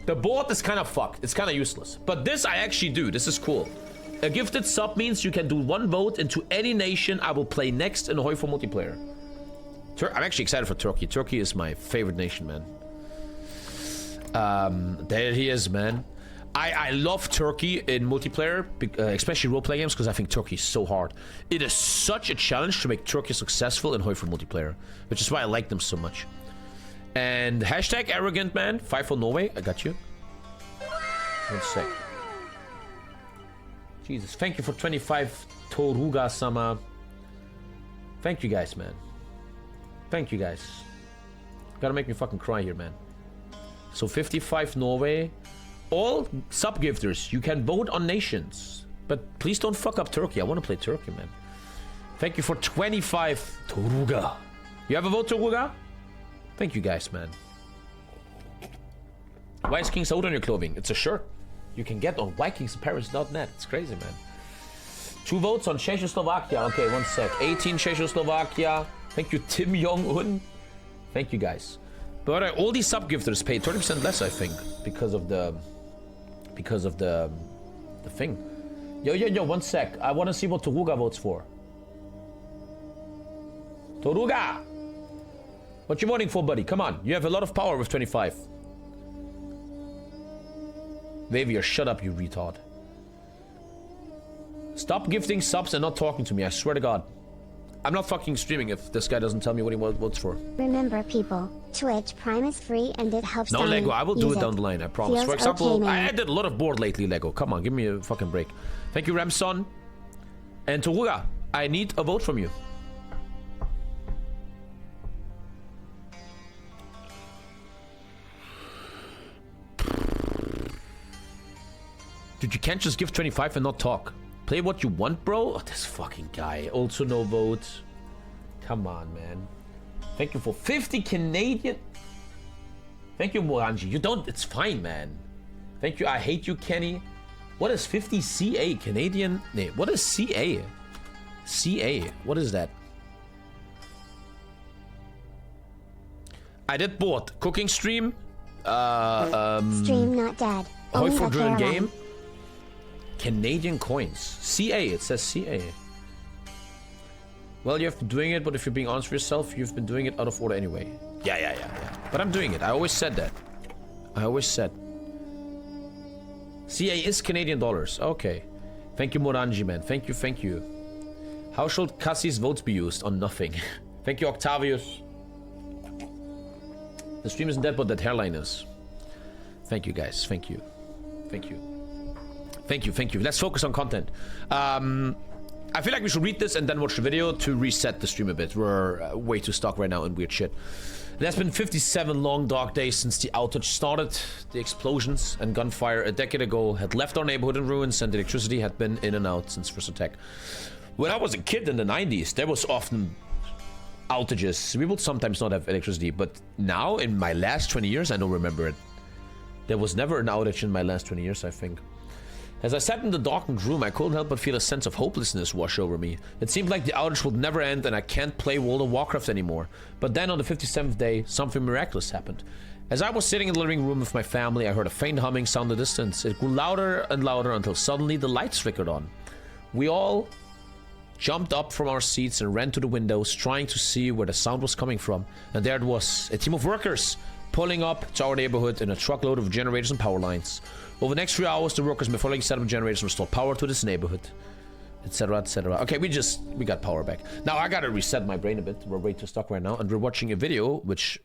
Speaker 1: The board is kind of fucked. It's kind of useless. But this I actually do. This is cool. A gifted sub means you can do 1 vote into any nation I will play next in Hoi for multiplayer. I'm actually excited for Turkey. Turkey is my favorite nation, man. There he is, man. I love Turkey in multiplayer, especially roleplay games, because I think Turkey is so hard. It is such a challenge to make Turkey successful in Hoi for multiplayer, which is why I like them so much. And hashtag arrogant man, 5 for Norway. I got you. 1 sec. Jesus, thank you for 25 Toruga-sama. Thank you guys, man. Thank you guys. Gotta make me fucking cry here, man. So 55 Norway. All sub-gifters, you can vote on nations. But please don't fuck up Turkey. I want to play Turkey, man. Thank you for 25 Toruga. You have a vote, Toruga? Thank you guys, man. Why is King Saud on your clothing? It's a shirt you can get on vikingsparis.net. It's crazy, man. 2 votes on Czechoslovakia. Okay, 1 sec. 18 Czechoslovakia. Thank you, Tim Jong-un. Thank you, guys. But all these sub-gifters paid 30% less, I think, because of the thing. Yo, 1 sec. I want to see what Toruga votes for. Toruga! What you voting for, buddy? Come on. You have a lot of power with 25. Xavier, shut up, you retard. Stop gifting subs and not talking to me, I swear to God. I'm not fucking streaming if this guy doesn't tell me what he votes for.
Speaker 2: Remember, people, Twitch Prime is free and it helps.
Speaker 1: No, Lego, I will do it down the line, I promise. For example, okay, I did a lot of board lately, Lego. Come on, give me a fucking break. Thank you, Ramson. And Toruga, I need a vote from you. Dude, you can't just give 25 and not talk. Play what you want, bro? Oh, this fucking guy. Also no vote. Come on, man. Thank you for 50 Canadian. Thank you, Moranji. You don't... It's fine, man. Thank you. I hate you, Kenny. What is 50 CA? Canadian... Nee, what is CA? CA. What is that? I did both. Cooking stream.
Speaker 2: Stream not dead.
Speaker 1: Hoi for Drill game. Canadian coins. CA, it says CA. Well, you've been doing it, but if you're being honest with yourself, you've been doing it out of order anyway. Yeah. But I'm doing it. I always said that. I always said. CA is Canadian dollars. Okay. Thank you, Moranji, man. Thank you. How should Cassie's votes be used? On nothing. Thank you, Octavius. The stream isn't dead, but that hairline is. Thank you, guys. Thank you. Let's focus on content. I I feel like we should read this and then watch the video to reset the stream a bit. We're way too stuck right now in weird shit. It has been 57 long dark days since the outage started. The explosions and gunfire a decade ago had left our neighborhood in ruins, and the electricity had been in and out since first attack. When I was a kid in the 90s, there was often outages. We would sometimes not have electricity, but now in my last 20 years, I don't remember it. There was never an outage in my last 20 years, I think. As I sat in the darkened room, I couldn't help but feel a sense of hopelessness wash over me. It seemed like the outage would never end and I can't play World of Warcraft anymore. But then on the 57th day, something miraculous happened. As I was sitting in the living room with my family, I heard a faint humming sound in the distance. It grew louder and louder until suddenly the lights flickered on. We all jumped up from our seats and ran to the windows, trying to see where the sound was coming from. And there it was, a team of workers pulling up to our neighborhood in a truckload of generators and power lines. Over the next 3 hours, the workers methodically set up generators and restored power to this neighborhood, etc, etc. Okay, we got power back. Now I gotta reset my brain a bit. We're way too stuck right now, and we're watching a video which